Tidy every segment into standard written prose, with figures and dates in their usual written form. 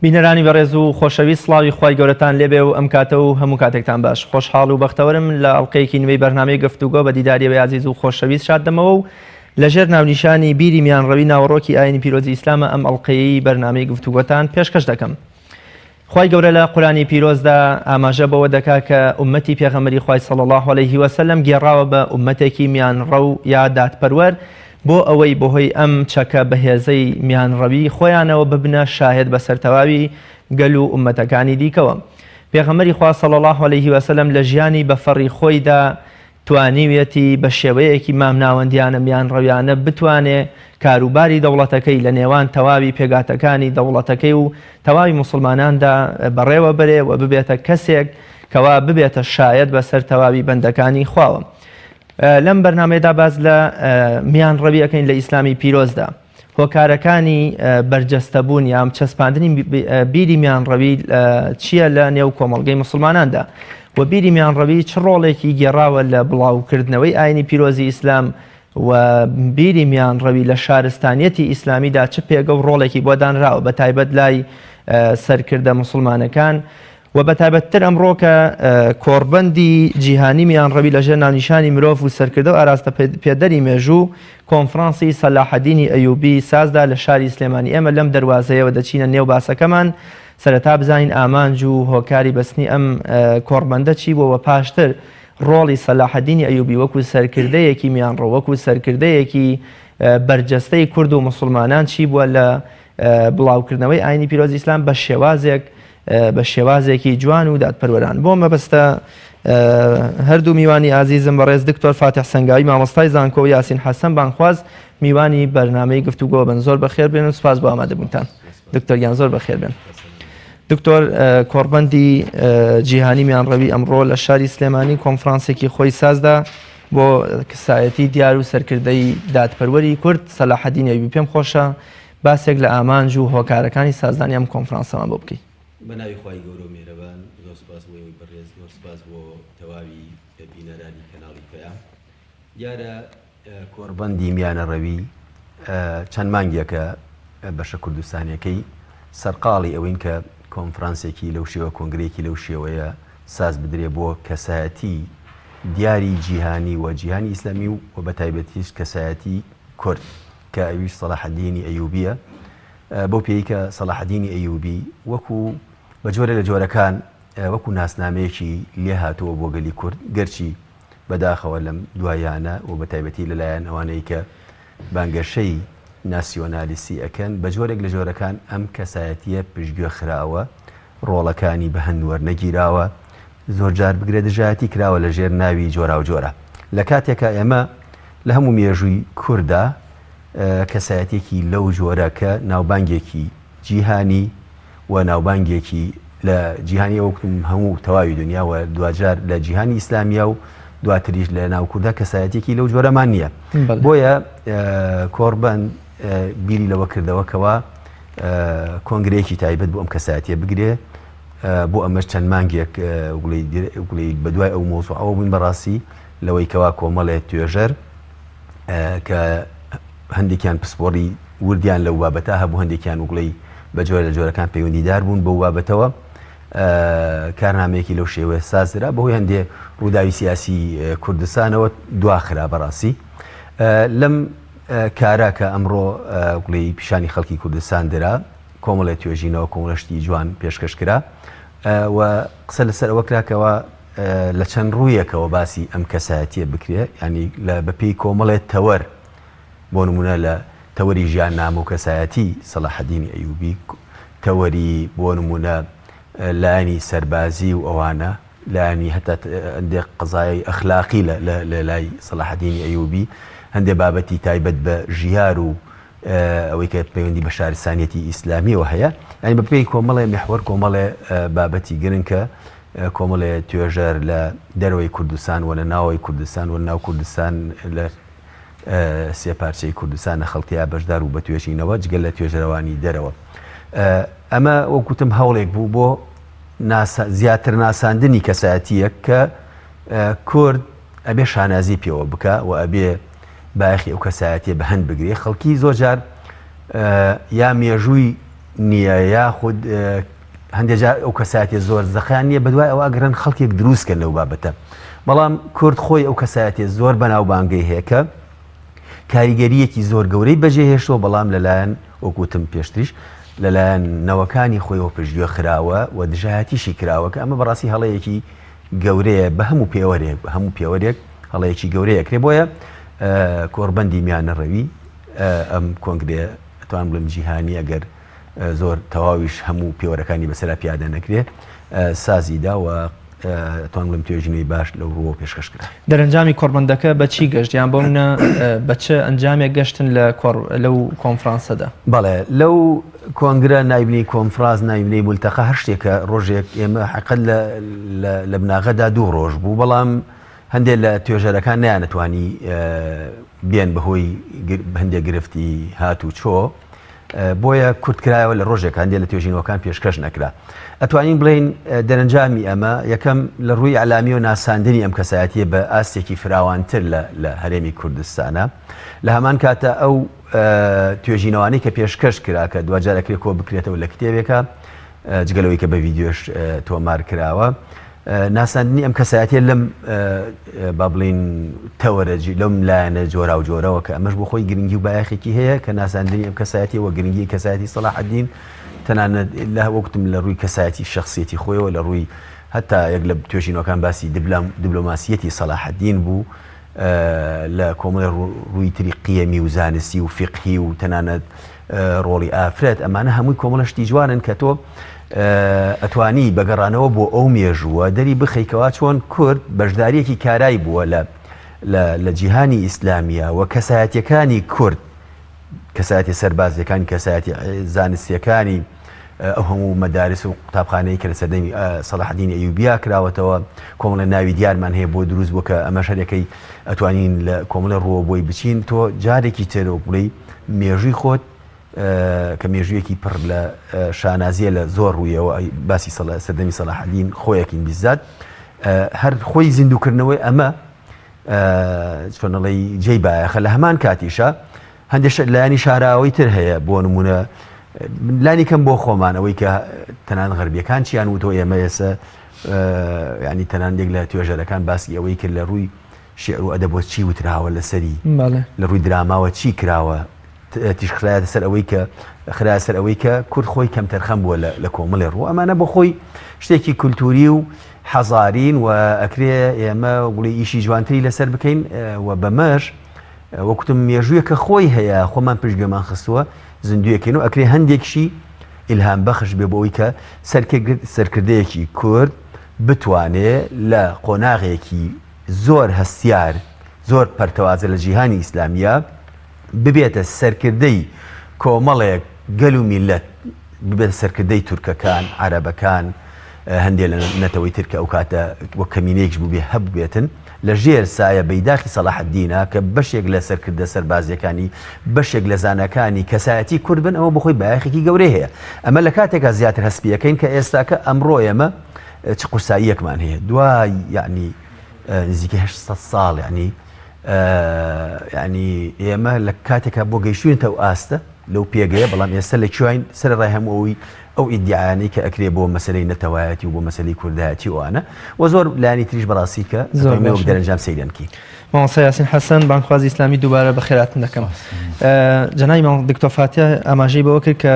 بینەرانی بەڕێز و خۆشەویست سڵاوی خوای گەورەتان لێبێ و ئەم کاتە و هەموو کاتێکتان باش. خۆشحاڵ و بەختەوەرم لە ئەڵقەیەکی نوێی بەرنامەی گفتوگۆ بە دیداریەوەی عزیز و خۆشەویست شاد دەمەوە و لەژێر ناونیشانی بیری میانڕەوی ناوەڕۆکی ئاینی پیرۆزی ئیسلامە ئەم ئەڵقەیەی بەرنامەی گفتوگۆتان پێشکەش دەکەم. خوای گەورە لە قورآنی پیرۆزدا ئاماژە بەوە دەکا کە ئومەتی پێغەمبەری خوای صلی الله علیه وسلم گێڕاوە بە ئومەتێکی میانڕە و یا دادپەروەر بۆ ئەوەی بەهۆی ئەم چەکە بەهێزەی میانڕەوی خۆیانەوە ببنە شاهد بە سەرتەواوی گەل و ئومەتەکانی دیکەوە. پێغەمبەری خوا صلی الله علیه وسلم لە ژیانی بەفەڕی خۆیدا توانیوێتی بە شێوەیەکی مامناوەندیانە میانڕەویانە بتوانێ کاروباری دەوڵەتەکەی لە نێوان تەواوی پێگاتەکانی دەوڵەتەکەی و تەواوی موسڵماناندا بەڕێوە بەرێ و ببێتە کەسێک کەوا ببێتە شاید بەسەر تەواوی بەندەکانی خواوە. لەم بەرنامەیەدا باز لە میانڕەوی ئەکەین لە ئیسلامی پیرۆزدا. هۆکارەکانی بەرجەستەبوون یام چەسپاندنی بیری میانڕەوی چییە لە نێو کۆمەڵگەی موسڵماناندا و بیری میانڕەوی چ ڕۆڵێکی گێڕاوە لە بڵاوکردنەوەی ئاینی پیرۆزی ئیسلام و بیری میانڕەوی لە شارستانیەتی ئیسلامیدا چ پێگە و ڕۆڵێکی بۆ دانراوە بە تایبەت لای سەرکردە موسڵمانەکان و بە تایبەتتر ئەمڕۆ کە کۆڕبەندی جیهانی میانڕەوی لەژێر ناونیشانی مرۆڤ و سەرکردە و ئاراستە پێدەری مێژوو کۆنفرانسی سەلاحەدینی ئەیوبی سازدا لە شاری سلێمانی. ئێمە لەم دەواازەیەوە دەچینە نێو باسەکەمان سەرەتا بزانین ئامانج و هۆکاری بەستنی ئەم کۆڕبەندە چی بووە پاشتر ڕۆڵی سەلاحەدینی ئەیوبی وەکو سەرکردەیەکی میانڕە وەکو سەرکردەیەکی بەرجەستەی کورد و موسڵمانان چی بووە لە بڵاوکردنەوەی ئاینی پیرۆزی ئیسلام بە شێوازێکی جوان و دادپەروەران. بۆ مەبەستە هەردوو میوانی ئازیزم بەڕێز دکتۆر فاتح سەنگاوی مامۆستای زانکۆ و یاسین حەسەن بانخواز میوانی بەرنامەی گفتوگۆ بن. زۆر بەخێر بێن و سپاس بۆ ئامادەبوونتان. دکتۆریان زۆر بەخێر بێن. دکتۆر کۆڕبەندی جیهانی میانڕەوی ئەمڕۆ لە شاری سلێمانی کۆنفرانسێکی خۆی سازدا بۆ کسایەتی دیار و سەرکردەی دادپەروەری کورد سەلاحەدینی ئەیوبی. پێم خۆشە باسێک لە ئامانج و هۆکارەکانی سازدانی ئەم کۆنفرانسەمان بۆ بکەیت. بەناوی خوای گەورە و میێرەبان زۆر سپاس بۆ ئێوەی بەڕێز، زۆر سپاس بۆ تەواوی بینەرانی کەناڵی پێیان. دیارە کۆڕبەندی میانەڕەوی چەند مانگێکە بەشە کوردستانیەکەی سەرقاڵی ئەوەین کە کۆنفرانسێکی لەو شێوە کۆنگرێکی لەو شێوەیە ساز بدرێ بۆ کەسایەتی دیاری جیهانی و جیهانی ئیسلامی و بە تایبەتیش کەسایەتی کورد کە ئەویش سەلاحەدینی ئەیوبیە. بۆ پێی کە سەلاحەدینی ئەیوبی وەکو بە جۆرە لە جۆرەکان وەکو ناسنامەیەکی لێ هاتووە بۆ گەلی کورد، گەرچی بەداخەوە لەم دوایانە و بە تایبەتی لەلایەن ئەوانەی کە بانگەشەی ناسیۆنالیستی ئەکەن بە جۆرێک لە جۆرەکان ئەم کەسایەتیە پشتگوێ خراوە، ڕۆڵەکانی بە هەند وەرنەگیراوە، زۆر جار بگرێ دژایەتی کراوە لە ژێر ناوی جۆرا و جۆرە. لە کاتێکە ئێمە لە هەموو مێژووی کووردا کەسایەتێکی لەو جۆرە کە ناوبانگێکی جیهانی و ناوبانگێکی لە جیهانی وەکتم هەموو تەواوی دنیاوە دوجار لە جیهانی ئیسلامیا و دواتریش لە ناو کووردا کەسایەتێکی لەو جۆرەمان نییە. بۆیە کۆڕبەند بیری لەوە کردەوەکەوە کۆنگرەیەکی تایبەت بۆ ئەم کەسایەتیە بگرێ بۆ ئەمەش چەند مانگێک گوڵی بەدوای ئەو مۆزوعەوە بووین بەڕاستی لەوەی کەوا کۆمەڵێ توێژەر کە هەندێکیان پسپۆڕی وردیان لەو بابەتە هەبوو، هەندێکیان وگوڵی بە جۆرە لە جۆرەکان پەیوەندیدار بوون بەو بابەتەوە کارنامەیەکی لەو شێوەیە سازرا بەهۆی هەندێک ڕووداوی سیاسی کوردستانەوە دواخرا بەڕاستی. لەم کارە کە ئەمڕۆ گوڵی پیشانی خەڵکی کوردستان درا کۆمەڵێ توێژینەوە کۆمەڵشتی جوان پێشکەش کرا و قسە لەسەر ئەوە کراکەوە لە چەند ڕوویەکەوە باسی ئەم کەسایەتیە بکرێ، ینی بەپێی کۆمەڵێت تەوەر بۆ نمونە لە تەوەری ژیان نامە و کەسایەتی سەلاحەدینی ئەیوبی، تەوەری بۆ نمونە لایانی سەربازی و ئەوانە، لایانی هەتا هەندێک قزای ئەخلاقی لە لای سەلاحەدینی ئەیوبی، هەندێک بابەتی تایبەت بە ژیار و ئەوەی کە پەیوەندی بە شارستانیەتی ئیسلامیەوە هەیە. ینی بەپێی کۆمەڵێ محور کۆمەڵێ بابەتی گرنگ کە کۆمەڵێ توێژەر لە دەرەوەی کوردستان و لە ناوەوەی کوردستان و ناو کوردستان لە سێ پارچەی کوردستانە خەڵکییا بەشدار و بە توێژینەوە جگەل لە توێژەرەوانی دەرەوە. ئەمە وەکوتم هەوڵێک بوو بۆ زیاتر ناساندنی کەسایەتیەک کە کورد ئەبێ شانازی پێوە بکە و ئەبێ باەخی ئەو کەسایەتیە بە هەند بگرێ. خەڵکی زۆر جار یا مێژووی نییە یاخود هەندێک جار ئەو کەسایەتی زۆر زەخیان نییە بەدوای ئەوە ئەگەرن خەڵکێک دروستکەن لەو بابەتە بەڵام کورد خۆی ئەو کەسایەتی زۆر بەناوبانگەی هەیە کە کاریگەریەکی زۆر گەورەی بەجێهێشتەوە بەڵام لەلایەن وەکوتم پێشتریش لەلایەن نەوەکانی خۆیەوە پشتگوێ خراوە و دژایەتیشی کراوە کە ئەمە بەڕاستی هەڵەیەکی گەورەیە بە هەموو پێوەرێک هەڵەیەکی گەورەیە کرێ بۆیە کۆڕبەندی میانە ڕەوی ئەم کۆنگرێ ئەتوان بڵم جیهانی ئەگەر زۆر تەواویش هەموو پێوەرەکانی بەسەرا پیادە نەکرێ سازیدا و توان بڵم توێژینەوەی باش لەو ڕووە پێشکەش کرا. دەرەنجامی کۆڕبەندەکە بە چی گەشتیان بۆ منە بە چه ئەنجامێک گەشتن لەو کۆنفرانسەدا؟ بەڵێ لەو کۆنگرە نایبنی کۆنفراز نایبنەی مولتەقە هەر شتێکە ڕۆژێک ئێمە حەقەت لە بناغەدا 2 ڕۆژ بوو بەڵام هەندێک لە توێژەرەکان نەیانەتوانی بێن بەهۆی هەندێک گرفتی هات و چۆ بۆیە کورتکرایەوە لە ڕۆژێک هەندێک لە توێژینەوەکان پێشکەش نەکرا. ئەتوانین بڵین دەرەنجامی ئەمە یەکەم لە ڕووی عەلامی و ناساندنی ئەم کەسایەتیە بە ئاستێکی فراوانتر لە هەرێمی کوردستانە لە هەمان کاتە ئەو توێژینەوانەی کە پێشکەش کرا کە دوجارەکرێت کۆ بکرێتەوە لە کتێبێکە جگەلەوەی کە بە ڤیدیۆش تۆمار کراوە ناساندنی ئەم کەسایەتیە لەم با بڵین تەوەرەجی لەم لایەنە جۆرا و جۆرەوە کە ئەمەش بۆ خۆی گرنگی و بایەخێکی هەیە کە ناساندنی ئەم کەسایەتی وە گرنگی کەسایەتی سەلاح الدین تەنانەت لە وەکتم لە ڕووی کەسایەتی شخصیەتی خۆیەوە لە ڕووی هەتا یەک لە توێژینەوەکان باسی دیبلۆماسیەتی سەلاح الدین بوو لە کۆمەڵی ڕووی تری قیەمی و زانستی و فقهی و تەنانەت ڕۆڵی ئافرەت ئەمانە هەمووی کۆمەڵە شتی جوانن کە تۆ ئەتوانی بەگەڕانەوە بۆ ئەو مێژووە دەری بخەیکەوە چۆن کورد بەشداریەکی کارایی بووە لە جیهانی ئیسلامیە و کەسایەتیەکانی کورد کەسایەتی سەربازیەکانی کەسایەتی زانستیەکانی ئەو هەموو مەدارس و قوتابخانەی کە لە سەردەمی سەلاح الدین ئەیوبیا کراوەتەوە کۆمەڵە ناوی دیارمان هەیە بۆ دروست بووە کە ئەمە شەرەکەی ئەتوانین لە کۆمەڵە ڕۆوە بۆی بچین تۆ جارێکی ترەوە بڵێ مێژووی خۆت کە مێژوویەکی پڕ لە شانازیە لە زۆر ڕوویەوە باسی سەردەمی سەلاح الدین خۆیەکین بیزات هەر خۆی زیندووکردنەوەی ئەمە چۆنەڵی جێی بایەخە لە هەمان کاتیشە هەندێک لایانی شاراوەی تر هەیە بۆ نمونە لانی کەم بۆ خۆمان ئەوەی کە تەنان غەربیەکان چیان وتۆ ئێمە ئێستا ینی تەنانێک لە توێژەرەکان باسی ئەوەی کرد لە ڕووی شێعر و ئەدەب چی وتراوە لەسەری لە ڕووی دراماوە چی کراوە تیش خراە سەر ئەوەی کە خراە سەر ئەوەی کە کورد خۆی کەم تەرخەم بووە لە کۆمەڵی ڕوو ئەمانە بۆ خۆی شتێکی کولتوری و حەزارین و ئەکرێ ئێمە وڵی ئیشی جوانتری لەسەر بکەین و بەمەش وەکوتم مێژوویە کە خۆی هەیە خۆمان پشتگوێمان خستووە زیندویەکەین و ئەکرێ هەندێکشی ئیلهام بەخش بێ بۆەوەی کە سەرکردەیەکی کورد بتوانێت لە قۆناغێکی زۆر هەستیار زۆر پەرتەوازە لە جیهانی ئیسلامیە ببێتە سەرکردەی کۆمەڵێک گەل و میلەت ببێتە سەرکردەی تورکەکان عەرەبەکان هەندێک لە نەتەوەی ترکە ئەو کاتە وەک کەمینەیەکش بوو هەبوێتن لە ژێر سایە بەیداخی سەلاح الدینە کە بەشێک لە سەرکردە سەربازیەکانی بەشێک لە زانەکانی کەسایەتی کورد بن ئەوە بخۆی بایەخێکی گەورەی هەیە ئەمە لە کاتێکا زیاتر هەسپیەکەین کە ئێستاکە ئەمڕۆ ئێمە چ قورساییەکمان هەیە دوای یعنی نزیکە 800 ساڵ ینی ئێمە لە کاتێکا بۆ گەیشتوینتە و ئاستە لەو پێگەیە بەڵام ئێستا لە کوێین سەر ڕای هەمووەوەی ئەو ئیدعایانەی کە ئەکرێ بۆ مەسەلەی نەتەوایەتی و بۆ مەسەلەی کوردایەتی وانە و زۆر لایانی تریش بەڕاستی کە زۆر دەرەنجام سەیرانکی مامۆستا یاسین حەسەن بانکوازی ئیسلامی دووبارە بەخێراتن دەکەم. جەنابی مام دکتۆر فاتیح ئاماژەی بەوە کرد کە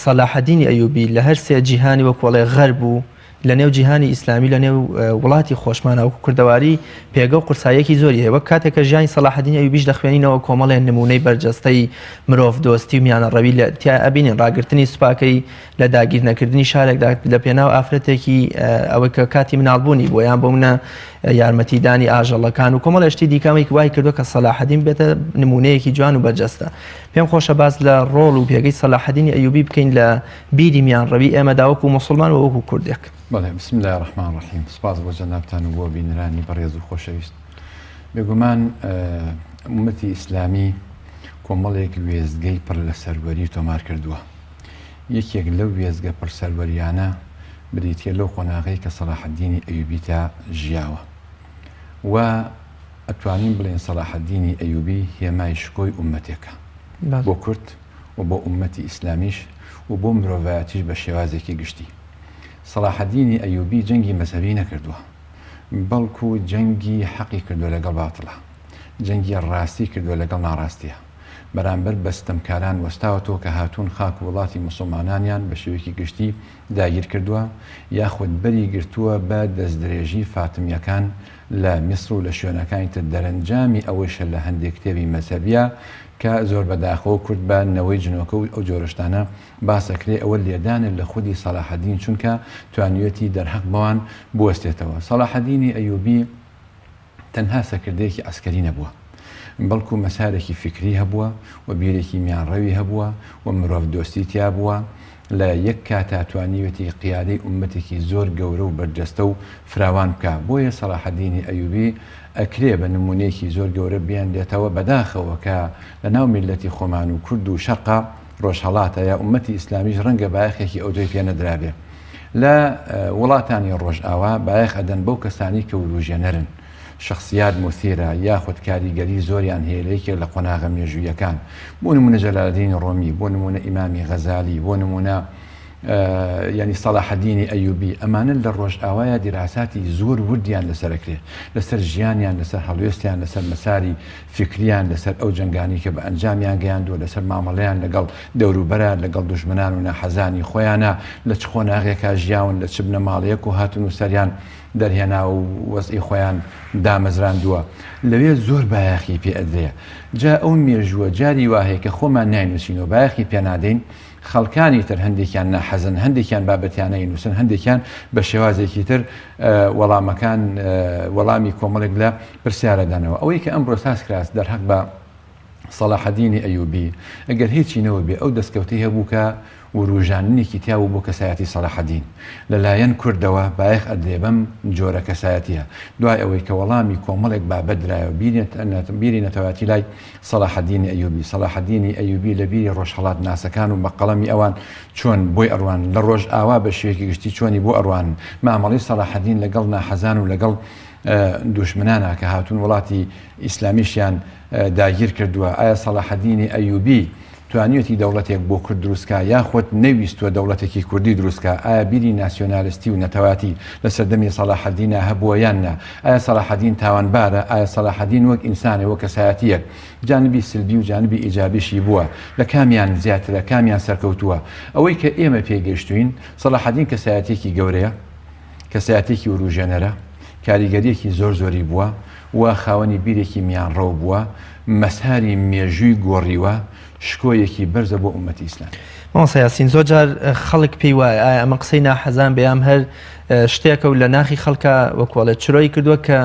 سەلاح الدینی ئەیوبی لە هەر سێ جیهانی وەکوڵێ غەرب و لە نێو جیهانی ئیسلامی لە نێو وڵاتی خۆشمانە و کوردەواری پێگە و قورساییەکی زۆری هەیە وەک کاتێکە ژیانی سەلاح الدین ئەیوبیش دەخوێنینەوە کۆمەڵێن نمونەی بەرجەستەی مرۆڤ دۆستی و میانە ڕەوی لە تیا ئەبینین ڕاگررتنی سوپاکەی لە داگیر نەکردنی شارێکدا لە پێناو ئافرەتێکی ئەوەی کە کاتی مناڵبوونی بۆ یان بۆ منە یارمەتیدانی ئاژەڵەکان و کۆمەڵ شتی دیکەمێک وای کردو کە سەلاح الدین بێتە نمونەیەکی جوان و بەرجەستە. پێم خۆشە باز لە ڕۆڵ و پێگەی سەلاح الدینی ئەیوبی بکەین لە بیری میان ڕەوی ئێمەدا وەکو موسڵمان و وەکو کوردێک. بەڵێ بسم الله الرحمن الرحیم سپاس بۆ جەنابتان و بۆ بینەرانی بەڕێز و خۆشەویست. بێگومان ئومەتی ئیسلامی کۆمەڵێک وێزگەی پڕ لە سەروەری تۆمار کردووە. یەکێک لەو وێزگە پڕ سەروەریانە بریتە لەو قۆناغەی کە سەلاح الدینی ئەیوبی تا ژیاوە و ئەتوانین بڵێن سەلاح الدینی ئەیوبی هێمای شکۆی ئومەتێکە بۆ کورد و بۆ ئومەتی ئیسلامیش و بۆ مرۆڤایەتیش بە شێوازێکی گشتی. سەلاحەدینی ئەیوبی جەنگی مەزهەبی نەکردووە، بەڵکو جەنگی حەقی کردو لەگەڵ باتڵە، جەنگی ڕاستی کردو لەگەڵ ناڕاستیە. بەرامبەر بەستەمکاران وەستاوەتەوە کە هاتوون خاک وڵاتی موسڵمانانیان بە شێوەیەکی گشتی داگیر کردووە، یاخود بەری گرتووە بە دەستدرێژی فاتمیەکان لە میسر و لە شوێنەکانی تر. دەرەنجامی ئەوەیشە لە هەندێک کتێبی مەزهەبیە کە زۆر بەداخەوە کورد بە نەوەی جنۆکە و ئەو جۆرەشتانە باسەکرێ، ئەوە لێدانە لە خودی سەلاحەدین، چونکە توانیوەتی دەرهەق بەوان بوەستێتەوە. سەلاحەدینی ئەیوبی تەنها سەکردەیەکی ئەسکەری نەبووە، بەڵکو مەسارێکی فکری هەبووە و بیرێکی میانڕەوی هەبووە و مرۆڤ دۆستی تیا بووە. لە یەک کاتا توانیوەتی قیادەی ئومەتێکی زۆر گەورە و بەرجەستە و فراوان بکە. بۆیە سەلاحەدینی ئەیوبی ئەکرێ بە نمونەیەکی زۆر گەورە بیان دێتەوە بەداخەوە کە لە ناو میلەتی خۆمان و کورد و شەرقا ڕۆژهەڵاتە یا ئومەتی ئیسلامیش ڕەنگە بایەخێکی ئەو دوی پێ نەدرابێ. لە وڵاتانی ڕۆژئاوا بایەخ ئەدەن بەو کەسانی کە وروژێنەرن، شخصیات مثیرە یاخود کاریگەری زۆریان هەیەیەکێک لە قۆناغە مێژوویەکان، بۆ نمونە جەلالەدین ڕۆمی، بۆ نمونە ئیمامی غەزالی، بۆ نمونە ینی سەلاحەدینی ئەیوبی. ئەمانە لە ڕۆژئاوایە دیراساتی زۆر وردیان لەسەرکرێ، لەسەر ژیانیان، لەسەر هەڵوێستیان، لەسەر مەساری فکریان، لەسەر ئەو جەنگانی کە بە ئەنجامیان گەیاندووە، لەسەر مامەڵەیان لەگەڵ دەوروبەرە، لەگەڵ دوژمنان و نەحەزانی خۆیانە، لە چ خۆناغێکا ژیاون، لە چ بنەماڵەیەک و هاتون و سەریان دەرهێنا و وەزئی خۆیان دامەزراندووە. لەوێ زۆر بایەخی پێ ئەدرێ. جا ئەو مێژووە جاری وهەیە کە خۆمان ناینووسینەوە بایەخی پێ نادەین، خەڵکانی تر هەندێکیان ناحەزن، هەندێکیان بابەتیانە نووسن، هەندێکیان بە شێوازێکی تر وەڵامەکان وەڵامی کۆمەڵێک لە پرسیارەدانەوە. ئەوەی کە ئەمڕۆ ساز کراس دەرهەق بە سەلاحەدینی ئەیوبی ئەگەر هیچی نەوە بێ ئەو دەستکەوتی هەبوو کە وروژاننێکی تیاو بۆ کەسایەتی سەلاحەدین لەلایەن کوردەوە بایەخ ئەدێ بەم جۆرە کەسایەتیە. دوای ئەوەی کە وەڵامی کۆمەڵێک بابەدرایەوە بیری نەتەواتی لای سەلاحەدینی ئەیوبی. سەلاحەدینی ئەیوبی لە بیری ڕۆژهەڵات ناسەکان و بە قەڵەمی ئەوان چۆن بۆی ئەڕوان لە ڕۆژ ئاوا بە شێوەیەکی گشتی چۆنی بۆ ئەڕوان مامەڵی سەلاحەدین لەگەڵ ناحەزان و لەگەڵ دوشمنانە کە هاتوون وڵاتی ئیسلامیشیان داگیر کردووە. ئایا سەلاحەدینی ئەیوبی توانیوەتی دەوڵەتێک بۆ کورد دروستکە یاخود نەویستوە دەوڵەتێکی کوردی دروستکە؟ ئایا بیری ناسیۆنالیستی و نەتەواتی لە سەردەمی سەلاحەدینە هەبووە یان نا؟ ئایا سەلاحەدین تاوانبارە؟ ئایا سەلاحەدین وەک ئینسانێ وەک کەسایەتیەک جانبی سلبی و جانبی ئیجابیشی بووە؟ لە کامیان زیاترە کامیان سەرکەوتووە؟ ئەوەی کە ئێمە پێگەشتوین سەلاحەدین کەسایەتێکی گەورەیە، کەسایەتێکی وروژێنەرە، کاریگەریەکی زۆر زۆری بووە و خاوەنی بیرێکی میانڕەو بووە، مەساری مێژووی گۆڕیوە، شکۆیەکی بەرزە بۆ ئومەتی ئیسلام. مامۆستا یاسین زۆر جار خەڵک پێی وایە ئایا ئەمە قسەی ناحەزان بەیام هەر شتێکە و لە ناخی خەڵکە وەکوڵێت چرۆی کردووە کە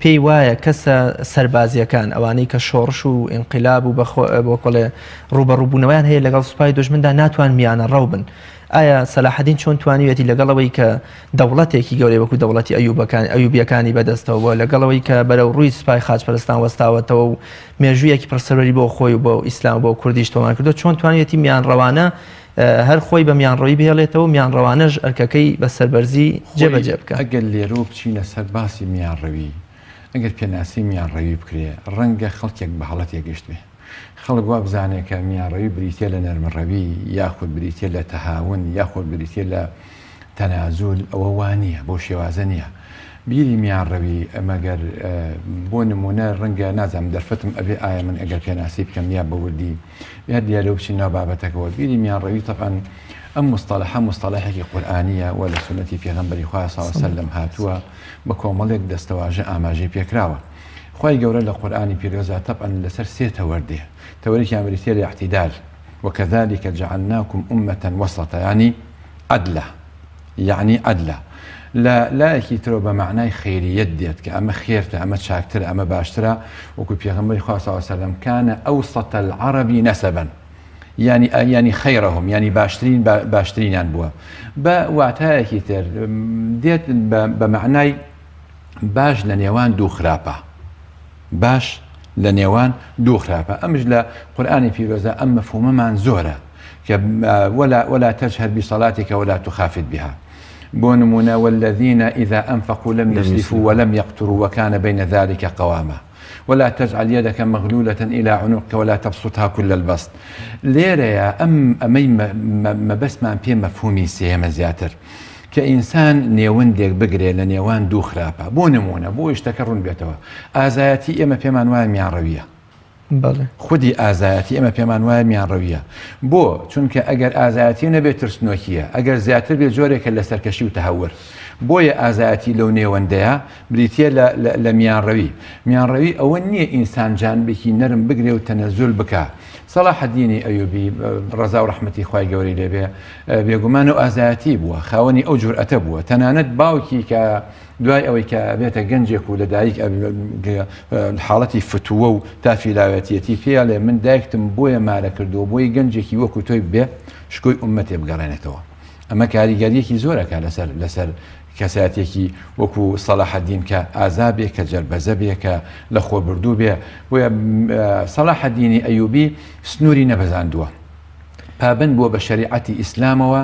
پێی وایە کەسە سەربازیەکان ئەوانەی کە شۆڕش و ئینقیلاب و بۆکڵێ ڕوبەڕووبوونەوەیان هەیە لەگەڵ سوپای دژمندا ناتوان میانە ڕەو بن. ئایا سەلاحەدین چۆن توانیوێتی لەگەڵەوەی کە دەوڵەتێکی گەورەی وەکو دەوڵەتی ئەیوبیەکانی بەدەستەوە لەگەڵەوەی کە بەرەو ڕووی سوپای خاچپەرستان وەستاوەتەوە و مێژوویەکی پڕسەروەری بۆ خۆی و بۆ ئیسلام بۆ کوردیش تۆمان کردو، چۆن توانیوێتی میانڕەوانە هەر خۆی بە میانڕەوی بهێڵێتەوە میانڕەوانەش ئەرکەکەی بە سەربەرزی جێبەجێ بکە؟ ئەگەر لێرە بچینە سەر باسی میانڕەوی، ئەگەر پێناسی میانڕەوی بکرێ ڕەنگە خەڵکێک بە هەڵەتێک گەشت بێ. خەڵک وا بزانێت کە میانڕەوی بریتێ لە نەرمەڕەوی یاخود بریتێ لە تەهاون یاخود بریتێ لە تەنازول، ئەوە وانە بۆ شێوازە نییە. بیری میانڕەوی ئەمەگەر بۆ نمونە ڕەنگە نازانم دەرفەتم ئەبێ ئایا من ئەگەر پێناسی بکەم یا بەوردی یا دیارە بچین ناو بابەتەکەەوە. بیری میانڕەوی تەبعەن ئەم مستەڵەحە مستەڵەحێکی قورئانیە و لە سونەتی پێغەمبەری خوا صلی الله علیه و سلم هاتووە بە کۆمەڵێک دەستەواژە ئاماژەی پێکراوە. خوای گەورە لە قورئانی پیرۆزە تەبعەن لەسەر سێ تەوەردێ. تەوەرێکیان بریتێ لە اعتیدال، وكذلك جعلناكم أمة وسطا يعني عدلة، يعني عدلة لا يكتروا بمعنى خيرية ديت كأما خيرته أما شاكتر أما باشترا. وكو بيغمبري صلى الله عليه وسلم كان أوسط العرب نسبا، يعني خيرهم، يعني باشترين يعني بوا بوعتها كتر ديت بمعنى باش لنيوان دو خرابة، باش لنيوان دو خرابة. أمج لقرآن في روزة أم مفهوم زورة ولا تجهر بصلاتك ولا تخافت بها. بونمونا والذين إذا أنفقوا لم يسرفوا ولم يقتروا وكان بين ذلك قواما. ولا تجعل يدك مغلولة إلى عنقك ولا تبسطها كل البسط ليرة أمي ما بس ما بيه مفهومي سيما زياتر كإنسان نيوندك بقري لنيوان دو خرابة بو نمونة بو يشتكرون بيتوا آزاياتي إما بيمان وامي عربية بله خودی ئازایەتی ئەمە پێمان وایە میان ڕەویە بۆ چونکە ئەگەر ئازایەتی نەبێت ترسنۆکیە ئەگەر زیاتر بێت جۆرێکە لە سەرکەشی و تەهەور بۆیە ئازایەتی لەو نێوەندەیە بریتە لە میانڕەوی میانڕەوی ئەوە نییە ئینسان جانبێکی نەرم بگرێ و تەنەزول بکە سەلاح الدینی ئەیوبی ڕەزا و ڕەحمەتی خوای گەورەی لێبێ بێگومان و ئازایەتی بووە خاوەنی ئەو جورئەتە بووە تەنانەت باوکی کە دوای ئەوەی کە بێتە گەنجێک و لە دایک حاڵەتی فتووە و تافیلاوەتیەتی پێ لێ من دایکتم بۆیە مارە کردو بۆی گەنجێکی وەکو تۆی بێ شکۆی ئومەتێ بگەڕێنێتەوە ئەمە کاریگەریەکی زۆرەکە لەسەر کەساتێکی وەکو سەلاح الدین کە ئازابێ کە جەربەزە بێ کە لە خۆ بردوو بێ بۆیە سەلاح الدینی ئەیوبی سنووری نەبەزاندووە پابند بووە بە شریعەتی ئیسلامەوە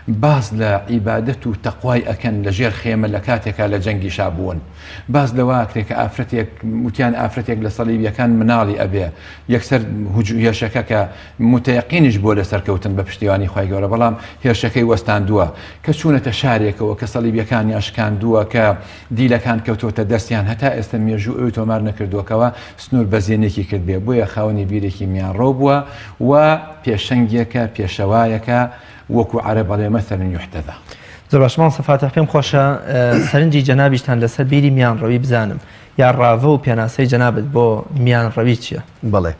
باز لە عیبادەت و تەقوای ئەکەن لە ژێر خێمە لە کاتێکا لە جەنگی شابوون باز لەواکرێک کە ئافرەتێک وتیان ئافرەتێک لە سەلیبیەکان مناڵی ئەبێ یەکسەر هێرشەکە کە متەیەقینیش بۆ لە سەرکەوتن بە پشتیوانی خوای گەورە بەڵام هێرشەکەی وەستاندووە کە چوونەتە شارێکەوە کە سەلیبیەکانی ئاشکاندووە کە دیلەکان کەوتۆتە دەستیان هەتا ئێستا مێژوو ئەوی تۆمار نەکردووەکەوە سنوور بەزێنێکی کرد بێ بۆیە خاوەنی بیرێکی میانڕۆ بووە و پێشەنگێکە پێشەوایەکە وەکو عەرە بەڵێ مەثەلەن یوحتەذا زۆر باشمان سەفاتە پێم خۆشە سەرنجی جەنابیشتان لەسەر بیری میانڕەوی بزانم یا ڕاوە و پێناسەی جەنابەت بۆ میانڕەوی چییە؟ بەڵێ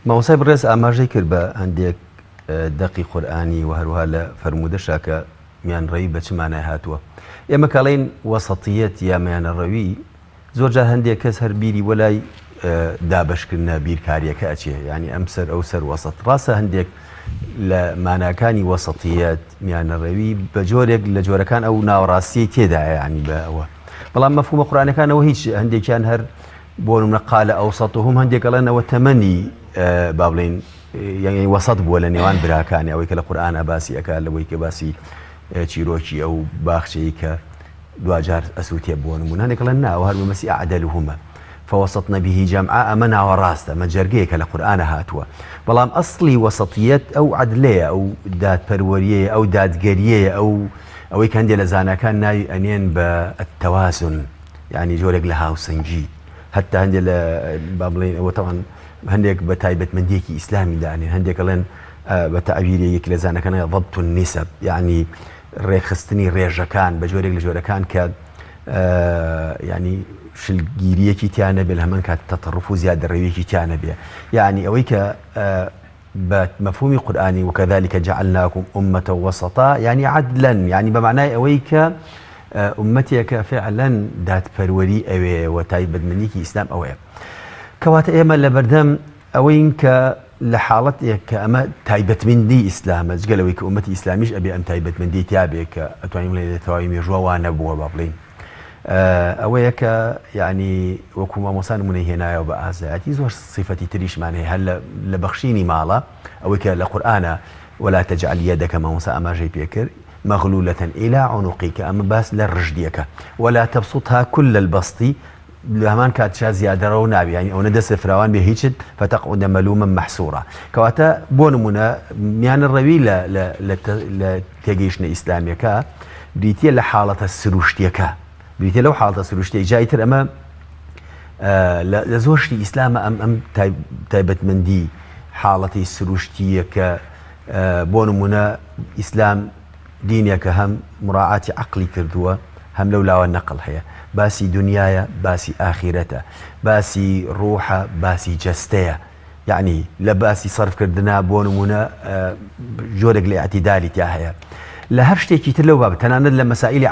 مامۆسای بەڕێز ئاماژەی کرد بە هەندێک دەقی قورئانی و هەروها لە فەرموودەشا کە میانڕەوی بە چ مانای هاتووە ئێمە کاڵین وەسەطیەت یا میانەڕەوی زۆر جار هەندێک کەس هەر بیری وەلای دابشکردنە بیرکاریەکە ئەچێ ینی ئەم سەر ئەو سەر وەسەط ڕاستە هەندێک لە ماناکانی وەسەطیەت میانەڕەوی بە جۆرێک لە جۆرەکان ئەو ناوەڕاستی تێدایە ینی بە ئەوە بەڵام مەفهومە قورئانەکانەوە هیچ هەندێکیان هەر بۆ نمونە قالە ئەوسەطهم هەندێک ئەڵێنەوە تەمەنی با بڵێن یعنی وەسەط بووە لە نێوان براکانی ئەوەی کە لە قورئانە باسی ئەکات لەوەی کە باسی چیرۆکی ئەو باخچەی کە دوجار ئەسووتێ بۆ نمونە هەندێک ئەڵێن نا ئەوە هەر بەمەسی ئەعدەلهما فوسطنا به جمعاء أمنا وراسته ما جرجيك لقرآن هاتوا بلام أصلي وسطيات أو عدلية أو داد برورية أو داد قرية أو كان دي لزانا كان ناي أنين بالتوازن يعني جورك لها وسنجي حتى هندي بابلين وطبعا هنديك بتايبة من ديكي إسلامي يعني هنديك لين بتعبيري يك لزانا كان ضبط النسب يعني ريخستني ريجا كان بجورك لجورا كان ك يعني شلگیریەکی تیانە بێ لە هەمان کات تەطەڕف و زیادەڕەویەکی تیانە بێ یعنی ئەوەی کە بە مەفهومی قورئانی وكذلك جعلناكم أمة وسطا يعني عدلا يعني بمعنای ئەوەی کە ئومەتێکە فعلا دادپەروەری ئەوێ و تایبەتمەندیکی ئیسلام ئەوەیە کەواتە ئێمە لە بەردەم ئەوەین کە لە حاڵەتێک کە ئەمە تایبەتمەندی ئیسلامە جگەلەوەی کە ئومەتی ئیسلامیش ئەبێ ئەم تایبەتمەندی تیا بێ کە ئەتوانین لە تەواوی مێژووە وا نەبووە با بڵێن ئەوەیە کە یعنی وەکو مامۆسا نمونەی هێنایەوە بە ئازایەتی زۆر صفەتی تریشمان هەیە هەر لە بەخشینی ماڵە ئەوەی کە لە قورئانە ولا تجعل يدك مامۆسا ئاماژەی پێکرد مغلولة إلى عنقك ئەمە باس لە ڕژدیەکە ولا تبسطها كل البسط لە هەمان کاتشا زیادەڕەوە نابێ ینی ئەوە نەدەستە فراوان بێ هیچت فتقعد ملوما محسورا کەواتە بۆ نمونە میانەڕەوی لە تێگەیشتنە ئیسلامیەکە بریتە لە حاڵەتە سروشتیەکە بریتە لەو حاڵەتە سروشتی جایتر ئەمە لە زۆر شتی ئیسلامە ئەم تایبەتمەندی حاڵەتی سروشتیە کە بۆ نمونە ئیسلام دینێکە هەم مراعاتی عەقلی کردووە هەم لەو لاوە نەقڵ هەیە باسی دنیاە باسی ئاخیرەتە باسی ڕوحە باسی جەستەیە یعنی لە باسی سەرفکردنا بۆ نمونە جۆرێک لە ئەعتیدالی تیا هەیە لە هەر شتێکی تر لەو باب تەنانەت لە مەسائیلی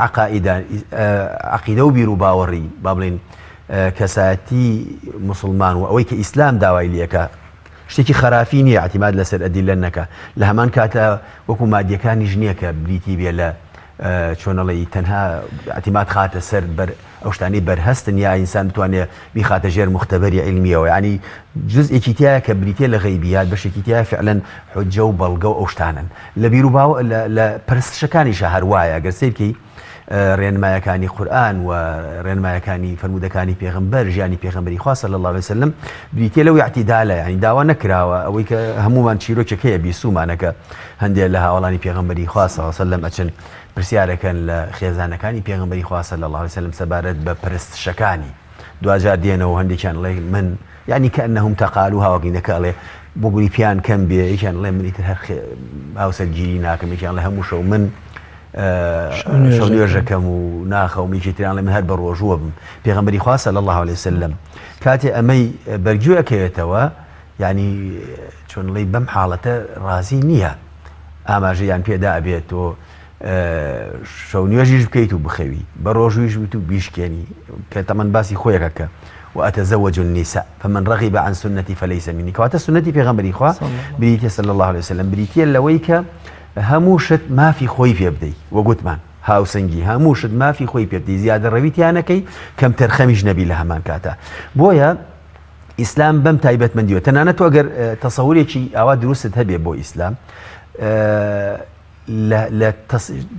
عەقیدە و بیر و باوەڕی با بڵێن کەسایەتی موسڵمان و ئەوەی کە ئیسلام داوای لێکە شتێکی خرافی نییە اعتیماد لەسەر ئەدیلە نەکە لە هەمان کاتە وەکو مادیەکانی ژنیەکە بریتی بێ لە چۆنەڵی تەنها اعتیماد خاتە سەر ئەو شتانەی بەرهەستن یا ئینسان بتوانێت بیخاتە ژێر مختبەری عیلمیەوە یعنی جزئێکی تایە کە بریتە لە غەیبیات بەشێکی تایە فعلەن حوجە و بەڵگە و ئەو شتانن لە بیر و باو لە پەرستشەکانیشە هەروایە گەر سیرکەی ڕێنمایەکانی قورئان و ڕێنمایەکانی فرموودەکانی پێغمبەر ژیانی پێغمبەری خوا صلی الله عليه وسلم بریتە لەو اعتیدالە، یعنی داوا نەکراوە ئەوەی کە هەمومان چیرۆکێکەیە بیسومانەکە هەندێک لە هاوڵانی پێغمبەری خوا صلی الله عليه وسلم ئەچن پرسیارەکەن لە خێزانەکانی پێغمبەری خوا صلی الله عليه وسلم سەبارەت بە پرستشەکانی، دوجار دێنەوە هەندێکیانڵێ من يعني كأنهم تقالوها وقينك عليه بقولي بيان كم بي كان الله من يتهر هاوس الجينا كم كان الله همو شو من شو يرجكم وناخه وميجي تري الله من هاد بروجوا بيغمبري خاص صلى الله عليه وسلم كاتي أمي برجوا كيتوا يعني شون لي بم حالته رازي نيها أما جي يعني بيدا أبيتو شو نيجي بكيتو بخوي بروجوا يجبتو بيشكيني كتمن باسي خويا وأتزوج النساء فمن رغب عن سنتي فليس مني كواتا سنتي في غمبري خوا بريتي صلى الله عليه وسلم بريتي لويك هموشت ما في خوي في يبدي وقلت مان هاو سنجي هموشت ما في خوي في يبدي زيادة رويتي أنا كي كم ترخمج نبي لها مان كاتا بويا إسلام بم تايبت من ديوة أنا توقر تصوري شيء أواد دروسة هبي بو إسلام لا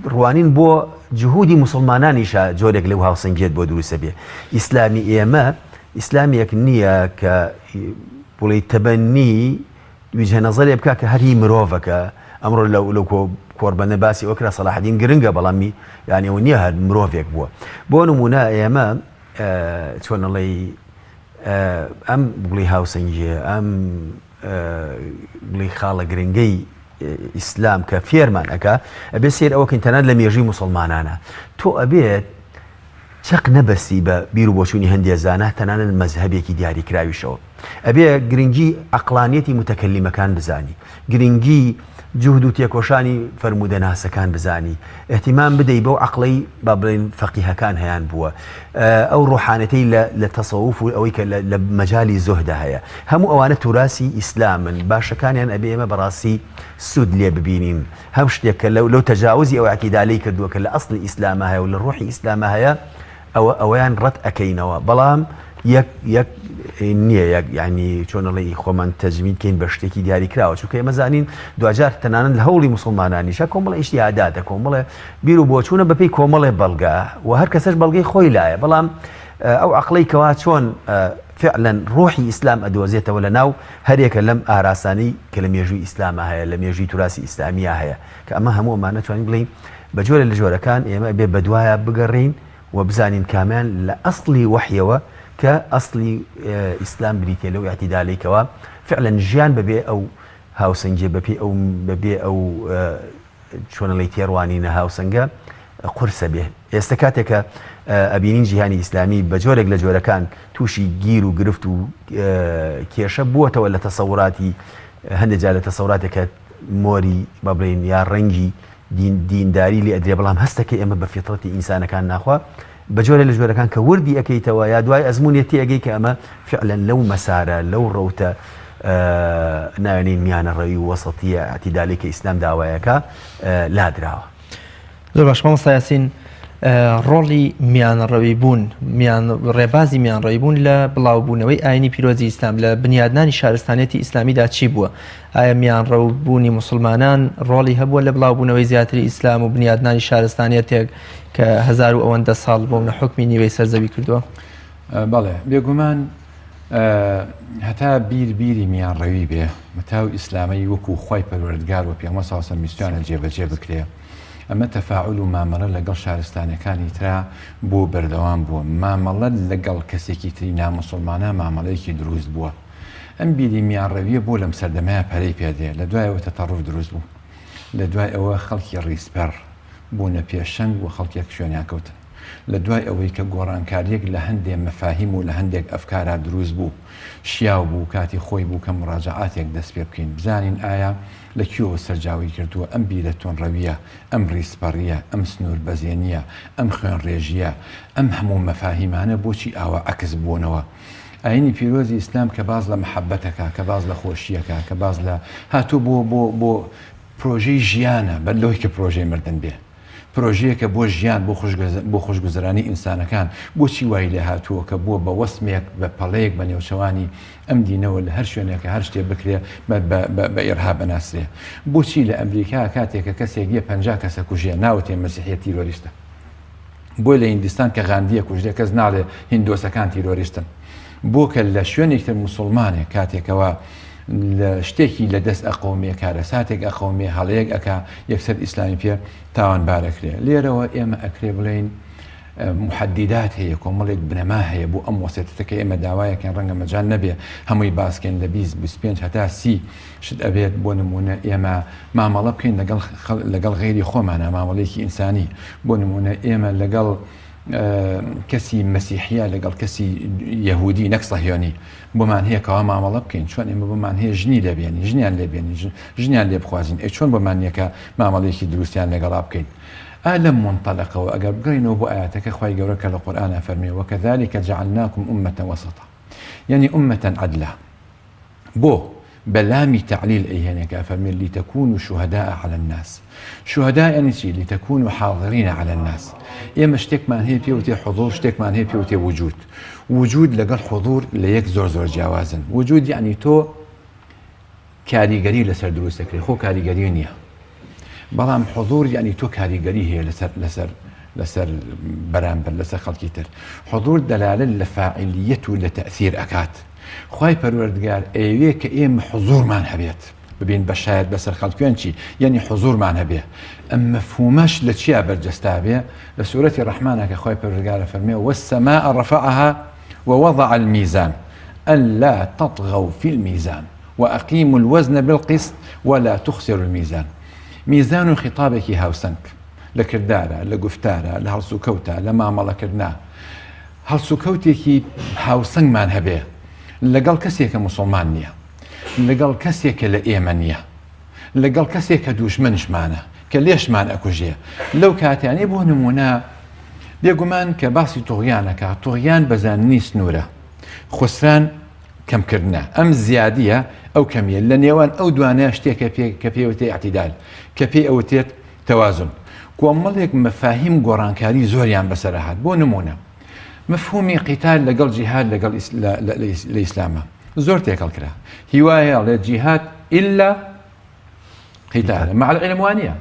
روانين بو جهودي مسلمانان شا جورك لو هاو سنجيت بو دروسة بيه إسلامي إيما إسلامي النية ك بولي تبني وجه نظري بكا كهري مروفك أمر لو كوربان باسي وكرا صلاح الدين قرنقة بلامي يعني ونيا هاد مروفك بو نمونا إيما شون الله أم بولي هاو سنجي أم بولي خالق قرنقي إسلام كفيرمان أكا أبي سير أو كنت أنا لم يجي مسلمانانا تو أبيت شق نبسي بيرو بوشوني هندي زانه تنانا المذهبي كي دياري كراوي شو أبي جرينجي عقلانيتي متكلمة كان بزاني جرينجي جهدو تيكوشاني فرمود ناس كان بزاني اهتمام بدي بو عقلي بابلين فقيه كان هيان بوا أو روحانيتي لتصوف أو لمجالي زهدة هيا هم أوانة تراسي إسلاما باشا كان يعني أبي إما براسي سود لي ببينين همش لو تجاوزي أو اعتدالي كدوا كلا أصل إسلامها هيا ولا روحي إسلامها هيا أوان رت أكينوا بلام يك نية يعني شون الله يخوان تجميد كين بشتكي دياري كراو شو كي مزانين دواجار تنانا الهولي مسلماناني شا كوملا اجتهادات كوملا بيرو بوچونا ببي كوملا بلغا وهر كساش بلغي خوي لاي بلام او عقلي كوا شون فعلا روحي اسلام ادوزيته ولا ناو هريك لم اراساني كلم يجي اسلامها هي لم يجي تراثي اسلاميه هي كما همو ما نتوان بلين بجول الجوره كان اما بدوايا بقرين وبزانين كمان لاصلي وحيوه كأصلي إسلام بريتي لو اعتدالي كوا فعلا جيان ببي أو هاوسنجي ببي أو شون اللي تيروانينا هاوسنجا قرصة به يستكاتك أبينين جهاني إسلامي بجورك لجورة كان توشي جيرو قرفتو كيشبوة ولا تصوراتي هندجا لتصوراتك موري بابرين يا رنجي دين داري اللي أدري بلام هستكي أما بفطرتي إنسان كان ناخوا بجوله لجوله كان كوردي أكيتوا يا دواي أزمونيتي أجيك أما فعلا لو مسارة لو روتا ناينين ميان الرأي وسطية اعتدالي كإسلام دعوايك لا دراوة زور باش مامۆستا یاسین ڕۆڵی میانڕەوی بوون ڕێبازی میانڕەوی بوون لە بڵاوبوونەوەی ئاینی پیرۆزی ئیسلام لە بنیادنانی شارستانێتی ئیسلامیدا چی بووە؟ ئایا میانڕەوبوونی مسلمانان ڕۆڵی هەبووە لە بڵاوبوونەوەی زیاتری ئیسلام و بنیادنانی شارستانێتێک کە هەزار و ئەوەندە ساڵ بوون لە حکمی نیوەی سەرزەوی کردووە؟ بەڵێ بێگومان هەتا بیری میانڕەوی بێ مەتاو ئیسلامی وەکو خۆی پەروەردگار و پێغەمبەر صلی الله علیه و میستوانە جێبەجێ بکرێ ئەمە تەفاعول و مامەڵە لەگەڵ شارستانەکانی ترا بۆ بەردەوام بووە مامەڵە لەگەڵ کەسێکی تری نامسڵمانە مامەڵەیەکی دروست بووە ئەم بیری میانڕەویە بۆ لەم سەردەمایە پەرەی پێدێ لە دوایەوە تەتەڕف دروست بوو لە دوای ئەوە خەڵکی ڕیسپەر بوونە پێشەنگ و خەڵکێک شوێنیان کەوتن لە دوای ئەوەی کە گۆڕانکاریەک لە هەندێک مەفاهیم و لە هەندێک ئەفکارە دروست بوو شیاو بوو کاتی خۆی بوو کە مڕاجعاتێک دەست پێ بکەین بزانین ئایا لەکوێوە سەرجاوی کردووە ئەم بیرە تۆنڕەویە ئەم ڕیسپەڕیە ئەم سنوور بەزێنیە ئەم خوێن ڕێژیە ئەم هەموو مەفاهیمانە بۆچی ئاوا عەکس بوونەوە ئاینی پیرۆزی ئیسلام کە باز لە مەحەبەتەکە کە باز لە خۆشیەکە کە باز لە هاتوو بۆ پرۆژەی ژیانە بەلەوەی کە پرۆژەی مردن بێ پرۆژەیەکە بۆ ژیان بۆ خۆشگوزەرانی ئینسانەکان بۆچی وای لێ هاتووە کە بووە بە وەسمێک بە پەڵەیەک بە نێوچەوانی ئەم دینەوە لە هەر شوێنێکە هەر شتێ بکرێ بە ئێرها بەناسرێ بۆچی لە ئەمریکا کاتێکە کەسێک یە 50 کەسە کوژێ ناوتێ مەسیحیە تیرۆریستە بۆی لە هیندستان کە غاندیە کوژدە کەس ناڵێ هیندۆسەکان تیرۆریستن بۆ کە لە شوێنێکتر مسلمانێک کاتێکەوە لە شتێکی لە دەست ئەقەومێ کارە ساتێک ئەقەومێ هەڵەیەک ئەکا یەکسەر ئیسلامی پێ تاوانبارەکرێ لێرەوە ئێمە ئەکرێ بڵێن محددات هەیە کۆمەڵێک بنەما هەیە بۆ ئەم وەسێتەکە ئێمە داوایەکەن ڕەنگە مەجال نەبێ هەمووی باسکەن لە 25 هەتا 30 شت ئەبێت بۆ نمونە ئێمە مامەڵە بکەین لەگەڵ غێری خۆمانە مامەڵێکی ئینسانی بۆ نمونە ئێمە لەگەڵ کەسی مەسیحیە لەگەڵ کەسی یەهودی نەک سەهیۆنی بۆمان هەیە کەوا مامەڵە بکەین چۆن ئێمە بۆمان هەیە ژنی لێبێنی ژنیان لێبێنی ژنیان لێ بخوازین چۆن بۆمان یەکە مامەڵێکی دروستیان لەگەڵا بکەین لەم منطلقەوە ئەگەر بگەینەوە بۆ ئاەتەکە خوای گەورە کە لە قورئانە فەرمێ وەکەذلك جعلناكم أمة وسطا يعني أمة عدلا بۆ بەلامی تعلیل ئەیهێنێکە فەرمێ لتكونوا شهداء على الناس شهداء يعني چی لتكونوا حاضرين على الناس ئێمە شتێکمان هەیە پێوتێ حضور شتێکمان هەیە پێوتێ وجود لەگەڵ حضور لە یەک زۆر جیاوازن وجود یعنی تۆ کاریگەری لەسەر دروستەکرێ خۆ کاریگەری نییە بەڵام حضور یعنی تۆ کاریگەری هەیە لەسەر بەرامبەر لەسەر خەڵکی تر حضور دەلالە لە فاعلیەت و لە تەئثیر ئەکات خوای پەروەردگار ئەوێ کە ئێمە حضورمان هەبێت ببین بەشایەت بەسەر خەڵکوێن چی یعنی حضورمان هەبێ ئەم مەفهومەش لە چیا بەرجەستا بێ لە سوورەتی ڕەحمانە کە خوای پەروەردگارە فەرمێ والسماء رفعها ووضع الميزان ألا تطغوا في الميزان وأقيموا الوزن بالقسط ولا تخسروا الميزان میزان و خطابێکی هاوسەنگ لە کردارە لە گفتارە لە هەڵسوکەوتە لە مامەڵەکردنا هەڵسوکەوتێکی هاوسەنگمان هەبێ لەگەڵ کەسێکە موسڵمان نییە لەگەڵ کەسێکە لە ئێمە نییە لەگەڵ کەسێکە دوژمنشمانە کە لێشمان ئەکوژێ لەو کاتیانەی بۆ نمونە بێگومان کە باسی تۆغیانەکە تۆغیان بەزاننی سنوورە خسران کەمکردنە ئەم زیادیە ئەو کەمیە لە نێوان ئەو دوانە شتێکە کە پێوتێ ئاعتیدال کە پێی ئەوتێت تەوازن کۆمەڵێک مەفاهیم گۆڕانکاری زۆریان بەسەرهات بۆ نمونە مەفهومی قیتال لەگەڵ جیهاد لەگەڵ لە ئیسلامە زۆر تێکەڵ کرا هیوایە لە جیهاد ئیلا قیتال مع العلم وانە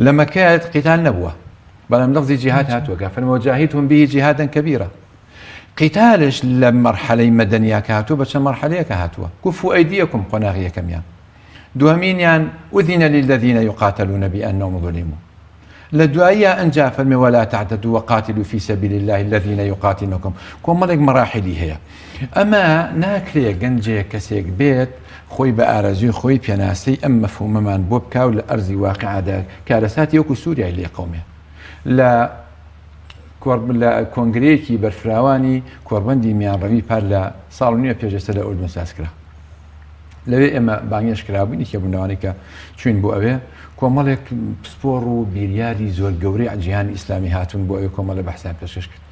لە مەکەیت قیتال نەبووە بەڵام لەفزی جیهاد هاتووە کە فەرمەوە جاهیدهم به جیهادا كبيرا قیتالش لە مەرحەلەی مەدەنیە هاتووە بە چەند مەرحەلەیەکە هاتووە كفوا أيديكم قۆناغی یەکەمیان دوامینیان أذن للذين يقاتلون بأنهم ظلموا لدعايا أنجا فرمي ولا تعتدوا وقاتلوا في سبيل الله الذين يقاتلونكم كومالك مراحلي هي أما ناكري جنجي كسيك بيت خوي بأرزي خوي بيناسي أما مفهوم من بوب كاول الأرض واقع هذا كارثات يوكو سوريا اللي قومه لا کۆنگرەیەکی بەرفراوانی کۆربەندی میانڕەوی پار لە ساڵ نیوە پێشەسەر لە ئوردون سازکرا لەوێ ئێمە بانگێش کرابووینی کێبوونەوەی کە چوین بۆ ئەوێ کۆمەڵێک پسپۆڕ و بیریاری زۆر گەورەی جیهانی ئیسلامی هاتوون بۆ ئەوێ کۆمەڵە بەحسیان پێشکەش کرد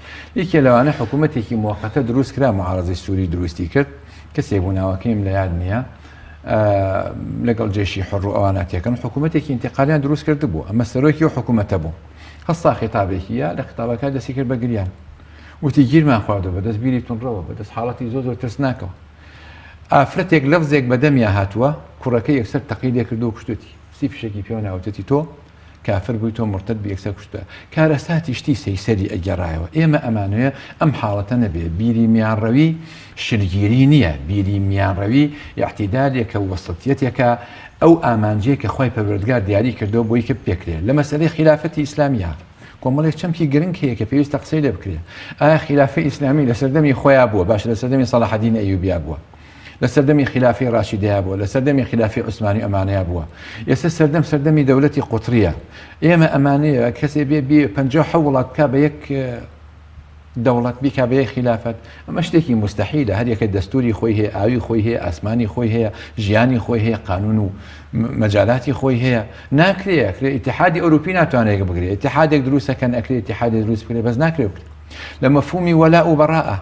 یەکێ لەوانە حکوومەتێکی موقەتە دروست کرا معارەزەی سووری دروستی کرد کەسێک بووناوەکەیم لە یاد نییە لەگەڵ جێشی حڕ و ئەواناتیەکەن حکوومەتێکی انتقالیان دروست کرد بوو ئەمە سەرۆکی و حکوومەتە بوو هەستا خێتابێکیە لە خێتابەکە دەستی کرد بە گریان وتی گیرمان خواردەوە بەدەست بیری تونڕەوە بەدەست حاڵەتی زۆر ترسناکەوە ئافرەتێک لەفزێک بەدەمیا هاتووە کوڕەکەی یەکسەر تەقی لێ کردو و کوشتوتی سی فشێکی پێوە ناوتێتی تۆ کافر بووی تۆ مرتد بە یەکسەر کوشتووە کارەساتی شتی سەیسەری ئەگەڕایەوە ئێمە ئەمانوێ ئەم حاڵەتە نەبێ بیری میانڕەوی شرگیری نییە بیری میانڕەوی اعتیدالێکە وەسەطیەتێکە ئەو ئامانجەیە کە خۆی پەروەردگار دیاری کردەوە بۆی کە پێکرێت لە مەسەلەی خلافەتی ئیسلامیە کۆمەڵێک چەمکی گرنگ هەیە کە پێویستە قسەی لێ بکرێت ئایا خلافەی ئیسلامی لە سەردەمی خۆیان بووە باش لە سەردەمی سەلاح الدین ئەیوبیا بووە لە سەردەمی خلافەی ڕاشیدەیە بووە لە سەردەمی خلافەی عوسمانی ئەمانەیە بووە ئێستا سەردەمی دەوڵەتی قوتریە ئێمە ئەمانەیە کەسێ بێ 57 وڵات بکا بە یەک دەوڵەت بیکا بە یەک خلافەت ئەمە شتێکی مستەحیلە هەر یەکە دەستوری خۆی هەیە ئاوی خۆی هەیە ئاسمانی خۆی هەیە ژیانی خۆی هەیە قانون و مەجالاتی خۆی هەیە ناکرێت ئیتحادی ئەوروپی ناتوانێت بگرێت ئیتحادێک دروستەکەن ئەکرێت ئیتحادێک دروست بکرێت بەس ناکرێت لە مەفهومی وەلا و بەڕاءە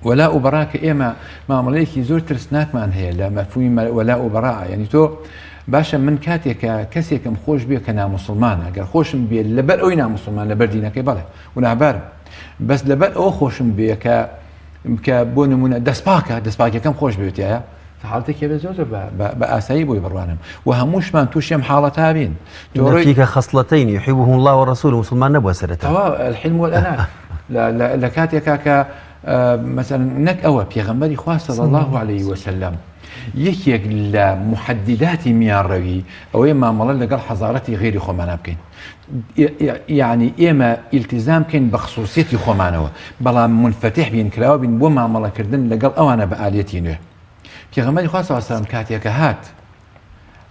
وەلا و بەڕا کە ئێمە مامەڵەیەکی زۆر ترسناکمان هەیە لە مەفهومی وەلا و بەڕاءە یعنی تۆ باشە من کاتێکە کەسێکم خۆش بێ کە ناموسڵمانە گەر خۆشم بێ لەبەر ئەوی ناموسڵمان لەبەر دینەکەی بەڵێ و نابارم بەس لەبەر ئەوە خۆشم بێ کە بۆ نمونە دەستپاکەکەم خۆش بێتایە حاڵەتێکی بە زۆر بە ئاسایی بۆی بڕوانم و هەمووشمان تووشێم حاڵەت هابین فيك خصلتين يحبهم الله ورسوله مسلمان نبوة سرتها الحلم والأناة لە کاتێکا کە مثلا نەک ئەوە پێغەمبەری خوا صلی الله عليه وسلم یەکێک لە محدداتی میانڕەوی ئەوەی مامەڵە لەگەڵ حەزارەتی غێری خۆمانە بکەین یعنی ئێمە ئیلتیزام بکەین بە خصوصیەتی خۆمانەوە بەڵام منفتح بین کراوە بین بۆ مامەڵەکردن لەگەڵ ئەوانە بە ئالێتی نوێ پێغەمبەری خوا صلی الله عليه وسلم کاتێکە هات